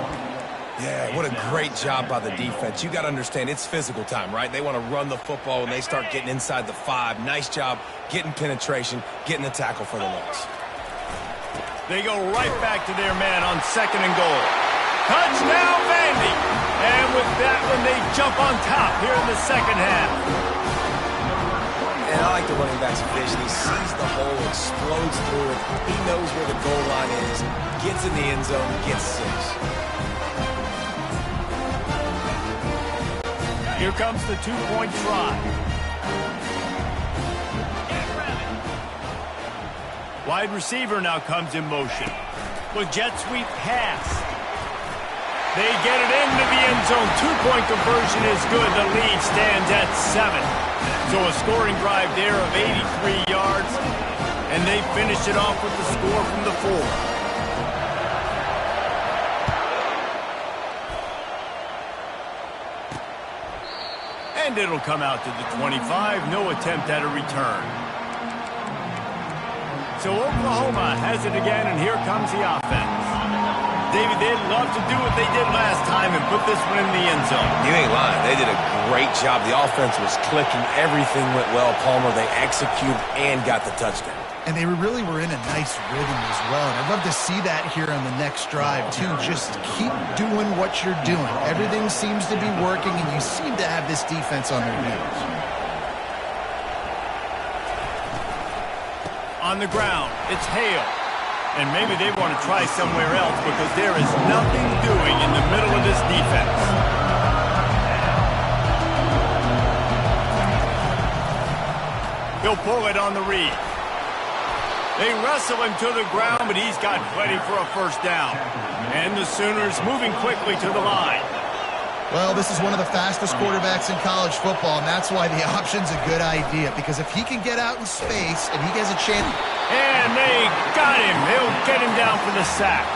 Yeah, what a great job by the defense. You got to understand, it's physical time, right? They want to run the football when they start getting inside the 5. Nice job getting penetration, getting the tackle for the loss. They go right back to their man on 2nd and goal. Touchdown, Vandy! And with that one, they jump on top here in the second half. And I like the running back's vision. He sees the hole, explodes through it. He knows where the goal line is, gets in the end zone, gets 6. Here comes the 2-point try. Wide receiver now comes in motion. With jet sweep pass. They get it into the end zone. 2-point conversion is good. The lead stands at 7. So a scoring drive there of 83 yards. And they finish it off with the score from the 4. And it'll come out to the 25. No attempt at a return. So Oklahoma has it again, and here comes the offense. David, they'd love to do what they did last time and put this one in the end zone. You ain't lying. They did a great job. The offense was clicking. Everything went well, Palmer. They executed and got the touchdown. And they really were in a nice rhythm as well. And I'd love to see that here on the next drive, too. Just keep doing what you're doing. Everything seems to be working, and you seem to have this defense on their heels. On the ground, it's hail. And maybe they want to try somewhere else because there is nothing doing in the middle of this defense. He'll pull it on the read. They wrestle him to the ground, but he's got plenty for a first down. And the Sooners moving quickly to the line. Well, this is one of the fastest quarterbacks in college football, and that's why the option's a good idea. Because if he can get out in space and he has a chance... And they got him. They'll get him down for the sack.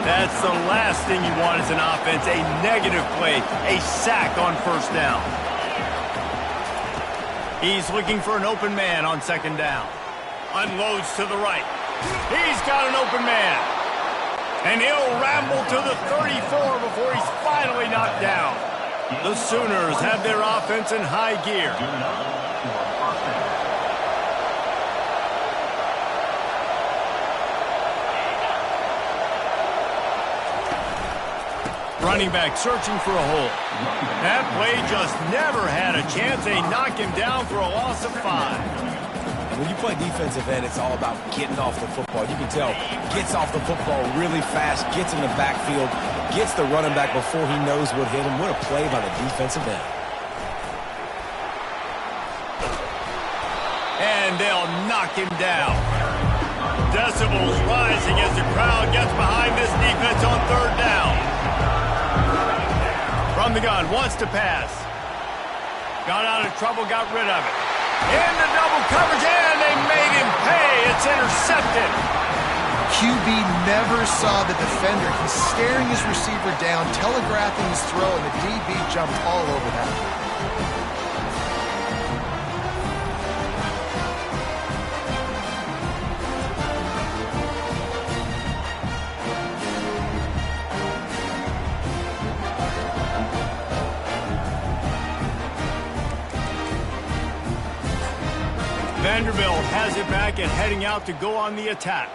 That's the last thing you want as an offense, a negative play, a sack on first down. He's looking for an open man on second down. Unloads to the right. He's got an open man. And he'll ramble to the 34 before he's finally knocked down. The Sooners have their offense in high gear. Running back searching for a hole. That play just never had a chance. They knock him down for a loss of 5. When you play defensive end, it's all about getting off the football. You can tell, gets off the football really fast, gets in the backfield, gets the running back before he knows what hit him. What a play by the defensive end. And they'll knock him down. Decibels rising as the crowd gets behind this defense on third down. From the gun, wants to pass. Got out of trouble, got rid of it. Into double coverage, and they made him pay. It's intercepted. QB never saw the defender. He's staring his receiver down, telegraphing his throw, and the DB jumped all over that. Vanderbilt has it back and heading out to go on the attack.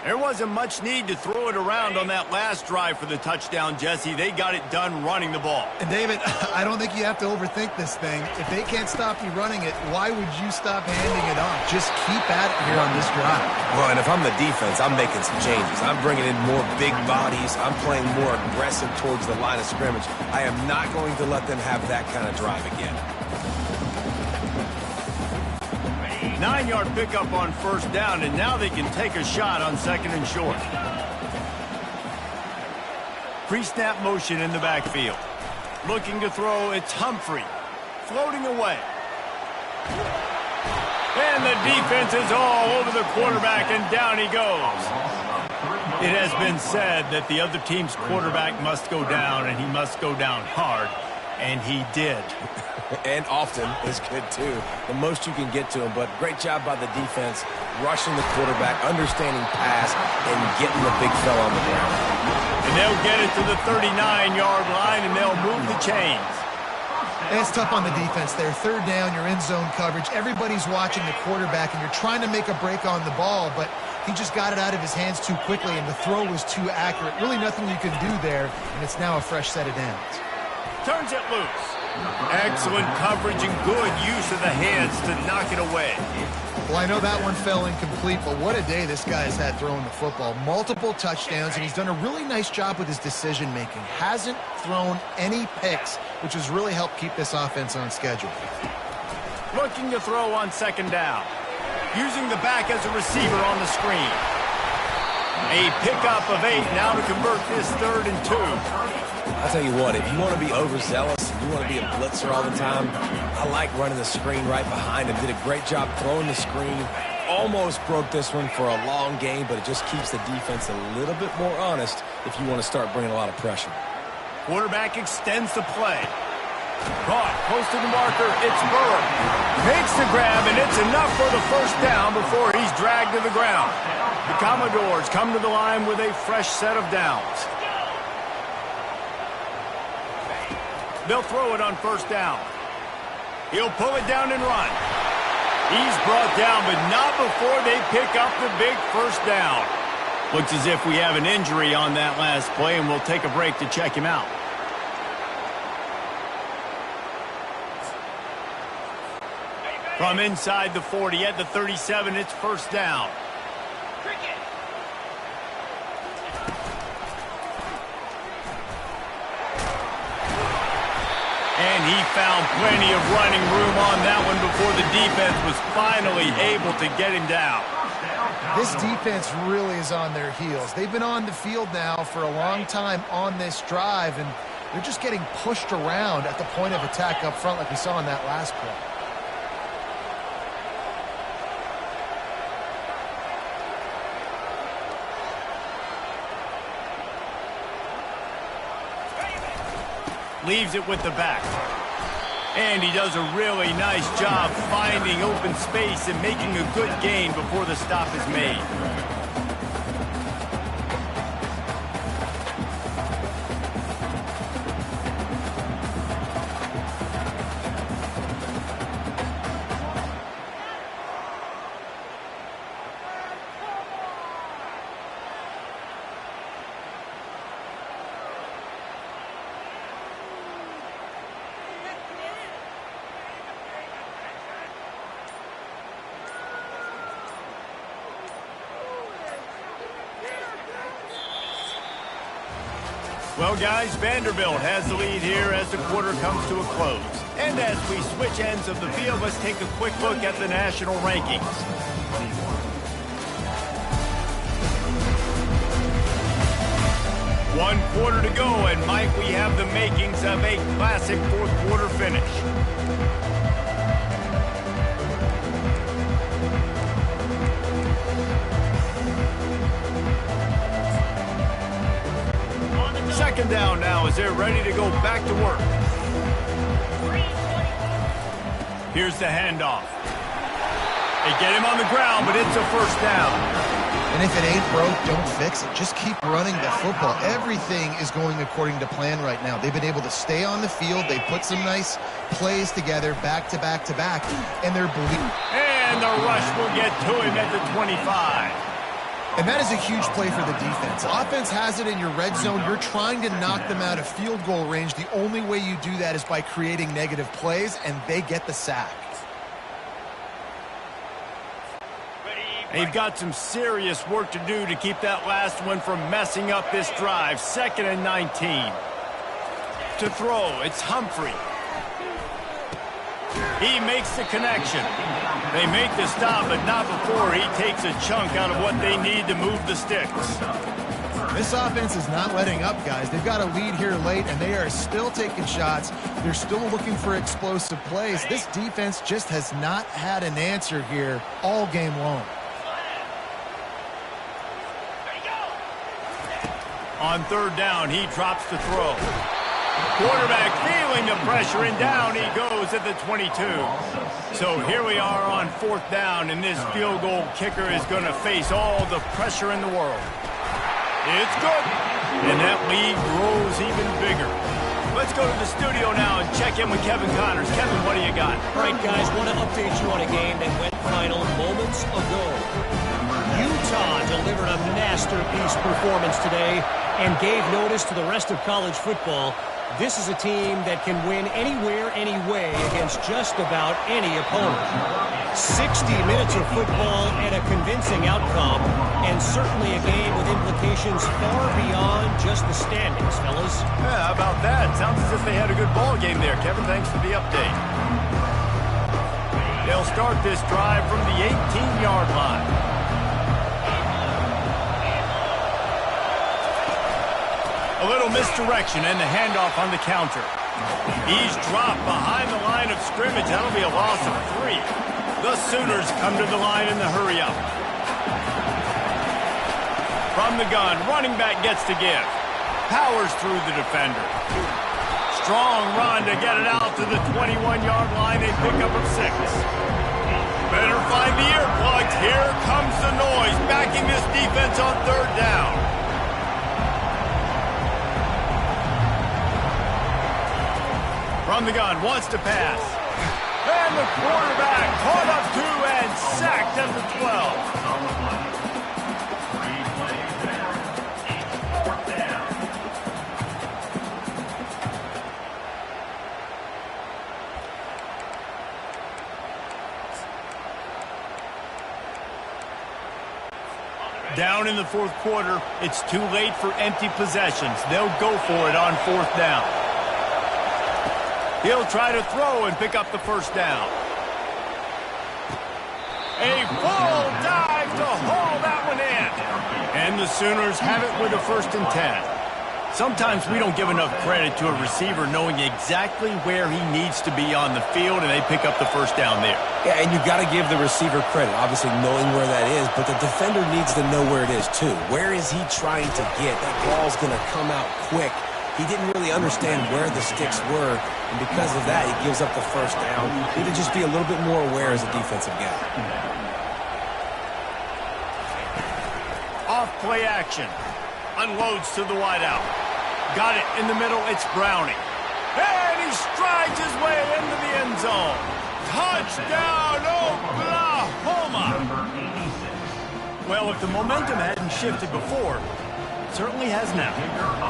There wasn't much need to throw it around on that last drive for the touchdown, Jesse. They got it done running the ball. And David, I don't think you have to overthink this thing. If they can't stop you running it, why would you stop handing it off? Just keep at it here on this drive. Well, and if I'm the defense, I'm making some changes. I'm bringing in more big bodies. I'm playing more aggressive towards the line of scrimmage. I am not going to let them have that kind of drive again. 9-yard pickup on first down, and now they can take a shot on second and short. Pre-snap motion in the backfield. Looking to throw, it's Humphrey. Floating away. And the defense is all over the quarterback, and down he goes. It has been said that the other team's quarterback must go down, and he must go down hard, and he did. And often is good, too. The most you can get to him, but great job by the defense, rushing the quarterback, understanding pass, and getting the big fella on the ground. And they'll get it to the 39-yard line, and they'll move the chains. And it's tough on the defense there. Third down, you're in zone coverage. Everybody's watching the quarterback, and you're trying to make a break on the ball, but he just got it out of his hands too quickly, and the throw was too accurate. Really nothing you can do there, and it's now a fresh set of downs. Turns it loose. Excellent coverage and good use of the hands to knock it away. Well, I know that one fell incomplete, but what a day this guy's had throwing the football. Multiple touchdowns, and he's done a really nice job with his decision-making. Hasn't thrown any picks, which has really helped keep this offense on schedule. Looking to throw on second down. Using the back as a receiver on the screen. A pickup of 8 now to convert this 3rd and 2. I'll tell you what, if you want to be overzealous, if you want to be a blitzer all the time, I like running the screen right behind him. Did a great job throwing the screen. Almost broke this one for a long game, but it just keeps the defense a little bit more honest if you want to start bringing a lot of pressure. Quarterback extends the play. Caught, close to the marker, it's Burrow. Makes the grab, and it's enough for the first down before he's dragged to the ground. The Commodores come to the line with a fresh set of downs. They'll throw it on first down. He'll pull it down and run. He's brought down, but not before they pick up the big first down. Looks as if we have an injury on that last play, and we'll take a break to check him out. From inside the 40 at the 37, it's first down. Cricket. And he found plenty of running room on that one before the defense was finally able to get him down. This defense really is on their heels. They've been on the field now for a long time on this drive, and they're just getting pushed around at the point of attack up front like we saw in that last play. Leaves it with the back. And he does a really nice job finding open space and making a good gain before the stop is made. Well, guys, Vanderbilt has the lead here as the quarter comes to a close. And as we switch ends of the field, let's take a quick look at the national rankings. One quarter to go, and Mike, we have the makings of a classic fourth quarter finish. Second down now as they're ready to go back to work. Here's the handoff. They get him on the ground, but it's a first down. And if it ain't broke, don't fix it. Just keep running the football. Everything is going according to plan right now. They've been able to stay on the field. They put some nice plays together back to back to back, and they're believing. And the rush will get to him at the 25. And that is a huge play for the defense. Offense has it in your red zone. You're trying to knock them out of field goal range. The only way you do that is by creating negative plays, and they get the sack. They've got some serious work to do to keep that last one from messing up this drive. 2nd and 19. To throw, it's Humphrey. He makes the connection. They make the stop, but not before he takes a chunk out of what they need to move the sticks. This offense is not letting up, guys. They've got a lead here late, and they are still taking shots. They're still looking for explosive plays. This defense just has not had an answer here all game long. On third down, he drops the throw. Quarterback feeling the pressure, and down he goes at the 22. So here we are on fourth down, and this field goal kicker is going to face all the pressure in the world. It's good, and that lead grows even bigger. Let's go to the studio now and check in with Kevin Connors. Kevin, what do you got? All right, guys, want to update you on a game that went final moments ago. Utah delivered a masterpiece performance today and gave notice to the rest of college football. This is a team that can win anywhere, any way against just about any opponent. 60 minutes of football and a convincing outcome, and certainly a game with implications far beyond just the standings, fellas. Yeah, how about that? Sounds as if they had a good ball game there. Kevin, thanks for the update. They'll start this drive from the 18-yard line. A little misdirection and the handoff on the counter. He's dropped behind the line of scrimmage. That'll be a loss of 3. The Sooners come to the line in the hurry-up. From the gun, running back gets to give. Powers through the defender. Strong run to get it out to the 21-yard line. They pick up of 6. Better find the earplugs. Here comes the noise, backing this defense on third down. From the gun, wants to pass. And the quarterback caught up to and sacked at the 12. Down in the fourth quarter, it's too late for empty possessions. They'll go for it on fourth down. He'll try to throw and pick up the first down. A full dive to haul that one in. And the Sooners have it with a 1st and 10. Sometimes we don't give enough credit to a receiver knowing exactly where he needs to be on the field, and they pick up the first down there. Yeah, and you've got to give the receiver credit, obviously knowing where that is, but the defender needs to know where it is too. Where is he trying to get? That ball's going to come out quick. He didn't really understand where the sticks were, and because of that, he gives up the first down. You need to just be a little bit more aware as a defensive guy. Off play action. Unloads to the wideout. Got it in the middle. It's Browning. And he strides his way into the end zone. Touchdown, Oklahoma! Well, if the momentum hadn't shifted before, it certainly has now.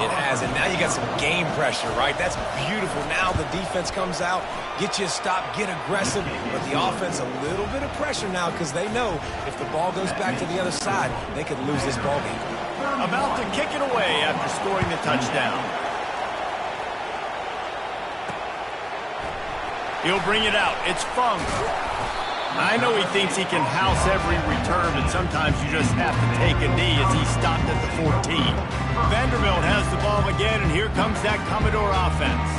It has, and now you got some game pressure, right? That's beautiful. Now the defense comes out, get you a stop, get aggressive, but the offense a little bit of pressure now because they know if the ball goes back to the other side, they could lose this ball game. About to kick it away after scoring the touchdown. He'll bring it out. It's Funk. I know he thinks he can house every return, but sometimes you just have to take a knee as he stopped at the 14. Vanderbilt has the ball again, and here comes that Commodore offense.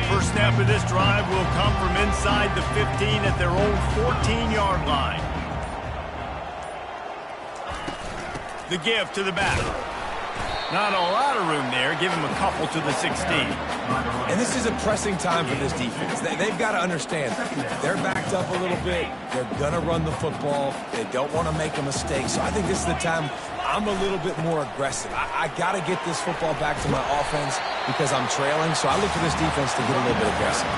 First snap of this drive will come from inside the 15 at their own 14-yard line. The give to the back. Not a lot of room there. Give him a couple to the 16. And this is a pressing time for this defense. They've got to understand, they're backed up a little bit. They're going to run the football. They don't want to make a mistake. So I think this is the time I'm a little bit more aggressive. I got to get this football back to my offense because I'm trailing. So I look for this defense to get a little bit aggressive.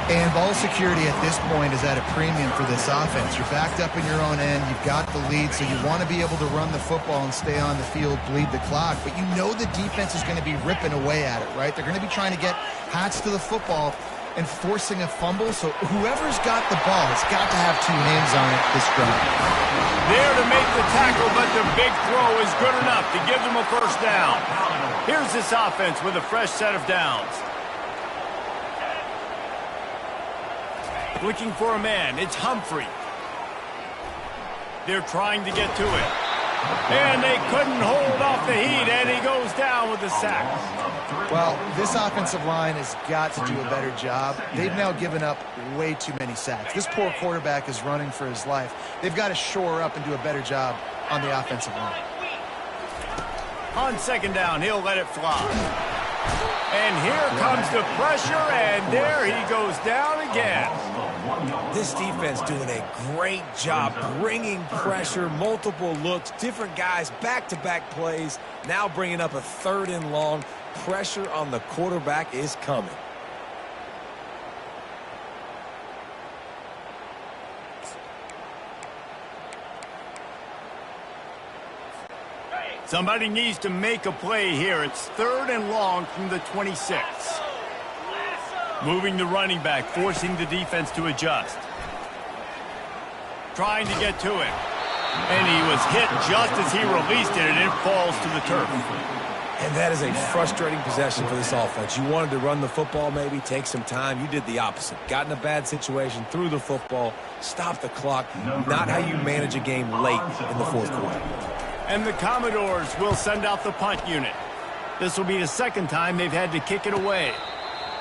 And ball security at this point is at a premium for this offense. You're backed up in your own end. You've got the lead, so you want to be able to run the football and stay on the field, bleed the clock. But you know the defense is going to be ripping away at it, right? They're going to be trying to get hats to the football and forcing a fumble. So whoever's got the ball has got to have two hands on it this drive. There to make the tackle, but the big throw is good enough to give them a first down. Here's this offense with a fresh set of downs. Looking for a man. It's Humphrey. They're trying to get to it. And they couldn't hold off the heat, and he goes down with a sack. Well, this offensive line has got to do a better job. They've now given up way too many sacks. This poor quarterback is running for his life. They've got to shore up and do a better job on the offensive line. On second down, he'll let it fly. And here comes the pressure, and there he goes down again. This defense doing a great job bringing pressure, multiple looks, different guys, back-to-back plays, now bringing up a 3rd and long. Pressure on the quarterback is coming. Somebody needs to make a play here. It's 3rd and long from the 26. Moving the running back, forcing the defense to adjust. Trying to get to it. And he was hit just as he released it, and it falls to the turf. And that is a frustrating possession for this offense. You wanted to run the football, maybe take some time. You did the opposite. Got in a bad situation, threw the football, stopped the clock. Not how you manage a game late in the fourth quarter. And the Commodores will send out the punt unit. This will be the 2nd time they've had to kick it away.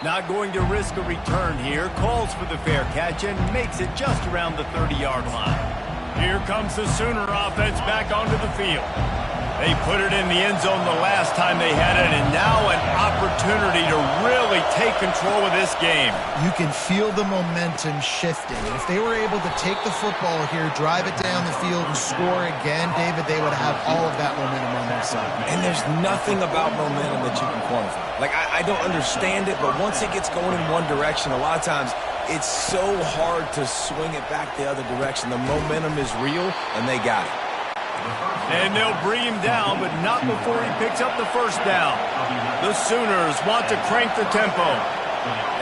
Not going to risk a return here. Calls for the fair catch and makes it just around the 30-yard line. Here comes the Sooner offense back onto the field. They put it in the end zone the last time they had it, and now an opportunity to really take control of this game. You can feel the momentum shifting. And if they were able to take the football here, drive it down the field, and score again, David, they would have all of that momentum on their side. And there's nothing about momentum that you can quantify. Like, I don't understand it, but once it gets going in one direction, a lot of times it's so hard to swing it back the other direction. The momentum is real, and they got it. And they'll bring him down, but not before he picks up the first down. The Sooners want to crank the tempo.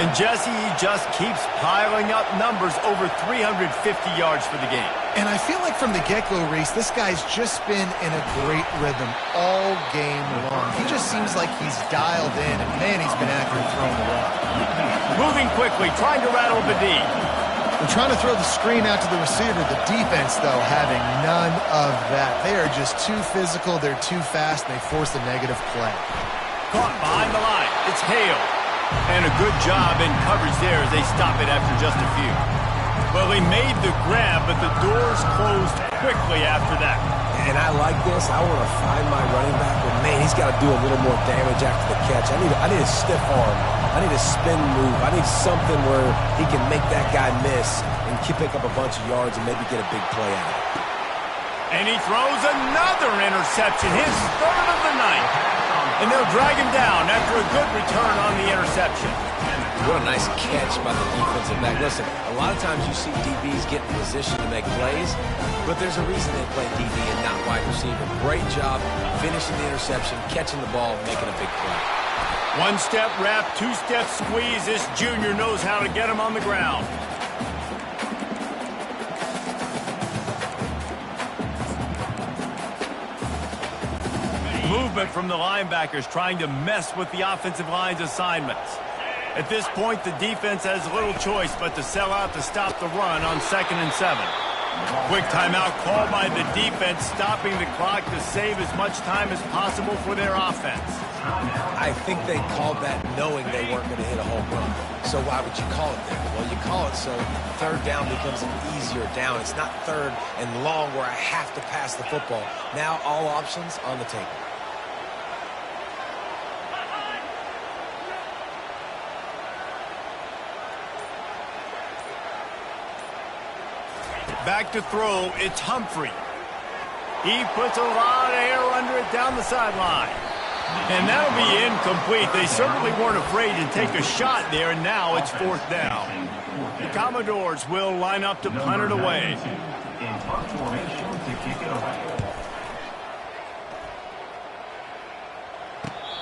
And Jesse, he just keeps piling up numbers, over 350 yards for the game. And I feel like from the get-go, Reese, this guy's just been in a great rhythm all game long. He just seems like he's dialed in, and man, he's been accurate throwing the rock. Moving quickly, trying to rattle the D. They're trying to throw the screen out to the receiver. The defense, though, having none of that. They are just too physical, they're too fast, and they force a negative play. Caught behind the line. It's Hale. And a good job in coverage there as they stop it after just a few. Well, he made the grab, but the doors closed quickly after that. And I like this. I want to find my running back, but man, he's got to do a little more damage after the catch. I need a stiff arm. I need a spin move. I need something where he can make that guy miss and pick up a bunch of yards and maybe get a big play out of it. And he throws another interception, his third of the night. And they'll drag him down after a good return on the interception. What a nice catch by the defensive back. Listen, a lot of times you see DBs get in position to make plays, but there's a reason they play DB and not wide receiver. Great job finishing the interception, catching the ball, making a big play. One-step wrap, two-step squeeze. This junior knows how to get him on the ground. Movement from the linebackers trying to mess with the offensive line's assignments. At this point, the defense has little choice but to sell out to stop the run on 2nd and 7. Quick timeout called by the defense, stopping the clock to save as much time as possible for their offense. I think they called that knowing they weren't going to hit a home run. So why would you call it that? Well, you call it so 3rd down becomes an easier down. It's not 3rd and long where I have to pass the football. Now all options on the table. Back to throw, it's Humphrey. He puts a lot of air under it down the sideline. And that'll be incomplete. They certainly weren't afraid to take a shot there, and now it's 4th down. The Commodores will line up to punt it away.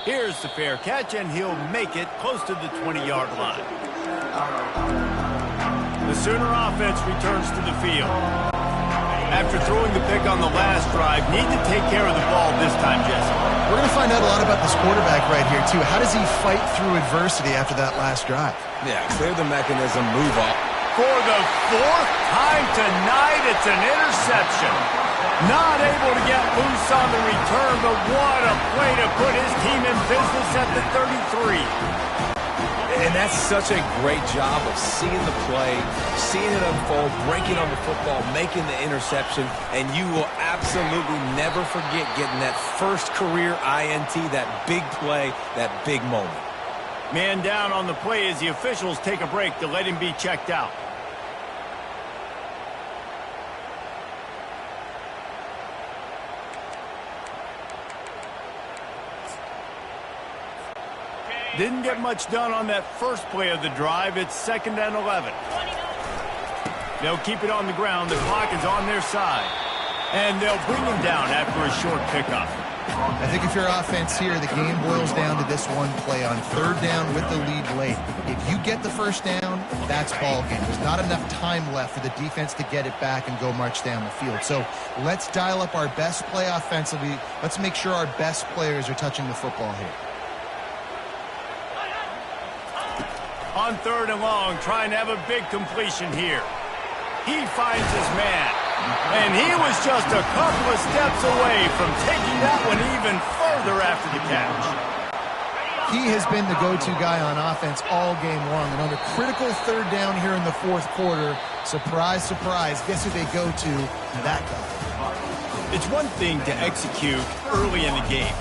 Here's the fair catch, and he'll make it close to the 20-yard line. The Sooner offense returns to the field. After throwing the pick on the last drive, need to take care of the ball this time, Jesse. We're going to find out a lot about this quarterback right here, too. How does he fight through adversity after that last drive? Yeah, clear the mechanism, move off. For the 4th time tonight, it's an interception. Not able to get loose on the return, but what a play to put his team in business at the 33. And that's such a great job of seeing the play, seeing it unfold, breaking on the football, making the interception, and you will absolutely never forget getting that first career INT, that big play, that big moment. Man down on the play as the officials take a break to let him be checked out. Didn't get much done on that first play of the drive. It's 2nd and 11. They'll keep it on the ground. The clock is on their side. And they'll bring him down after a short pickup. I think if you're offense here, the game boils down to this one play on 3rd down with the lead late. If you get the 1st down, that's ball game. There's not enough time left for the defense to get it back and go march down the field. So let's dial up our best play offensively. Let's make sure our best players are touching the football here. On 3rd and long, trying to have a big completion here. He finds his man. And he was just a couple of steps away from taking that one even further after the catch. He has been the go-to guy on offense all game long. And on a critical 3rd down here in the 4th quarter, surprise, surprise, guess who they go to? That guy. It's one thing to execute early in the game.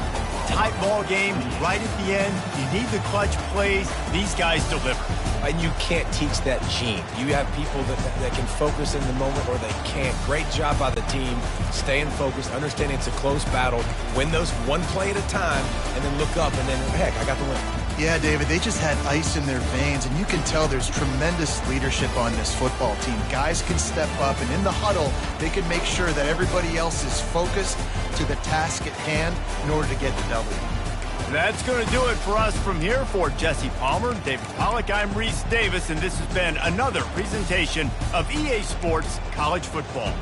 Tight ball game, right at the end. You need the clutch plays. These guys deliver. And you can't teach that gene. You have people that can focus in the moment or they can't. Great job by the team, staying focused, understanding it's a close battle, win those one play at a time, and then look up and then, heck, I got the win. Yeah, David, they just had ice in their veins, and you can tell there's tremendous leadership on this football team. Guys can step up, and in the huddle, they can make sure that everybody else is focused to the task at hand in order to get the W. That's going to do it for us from here. For Jesse Palmer, David Pollack, I'm Reese Davis, and this has been another presentation of EA Sports College Football.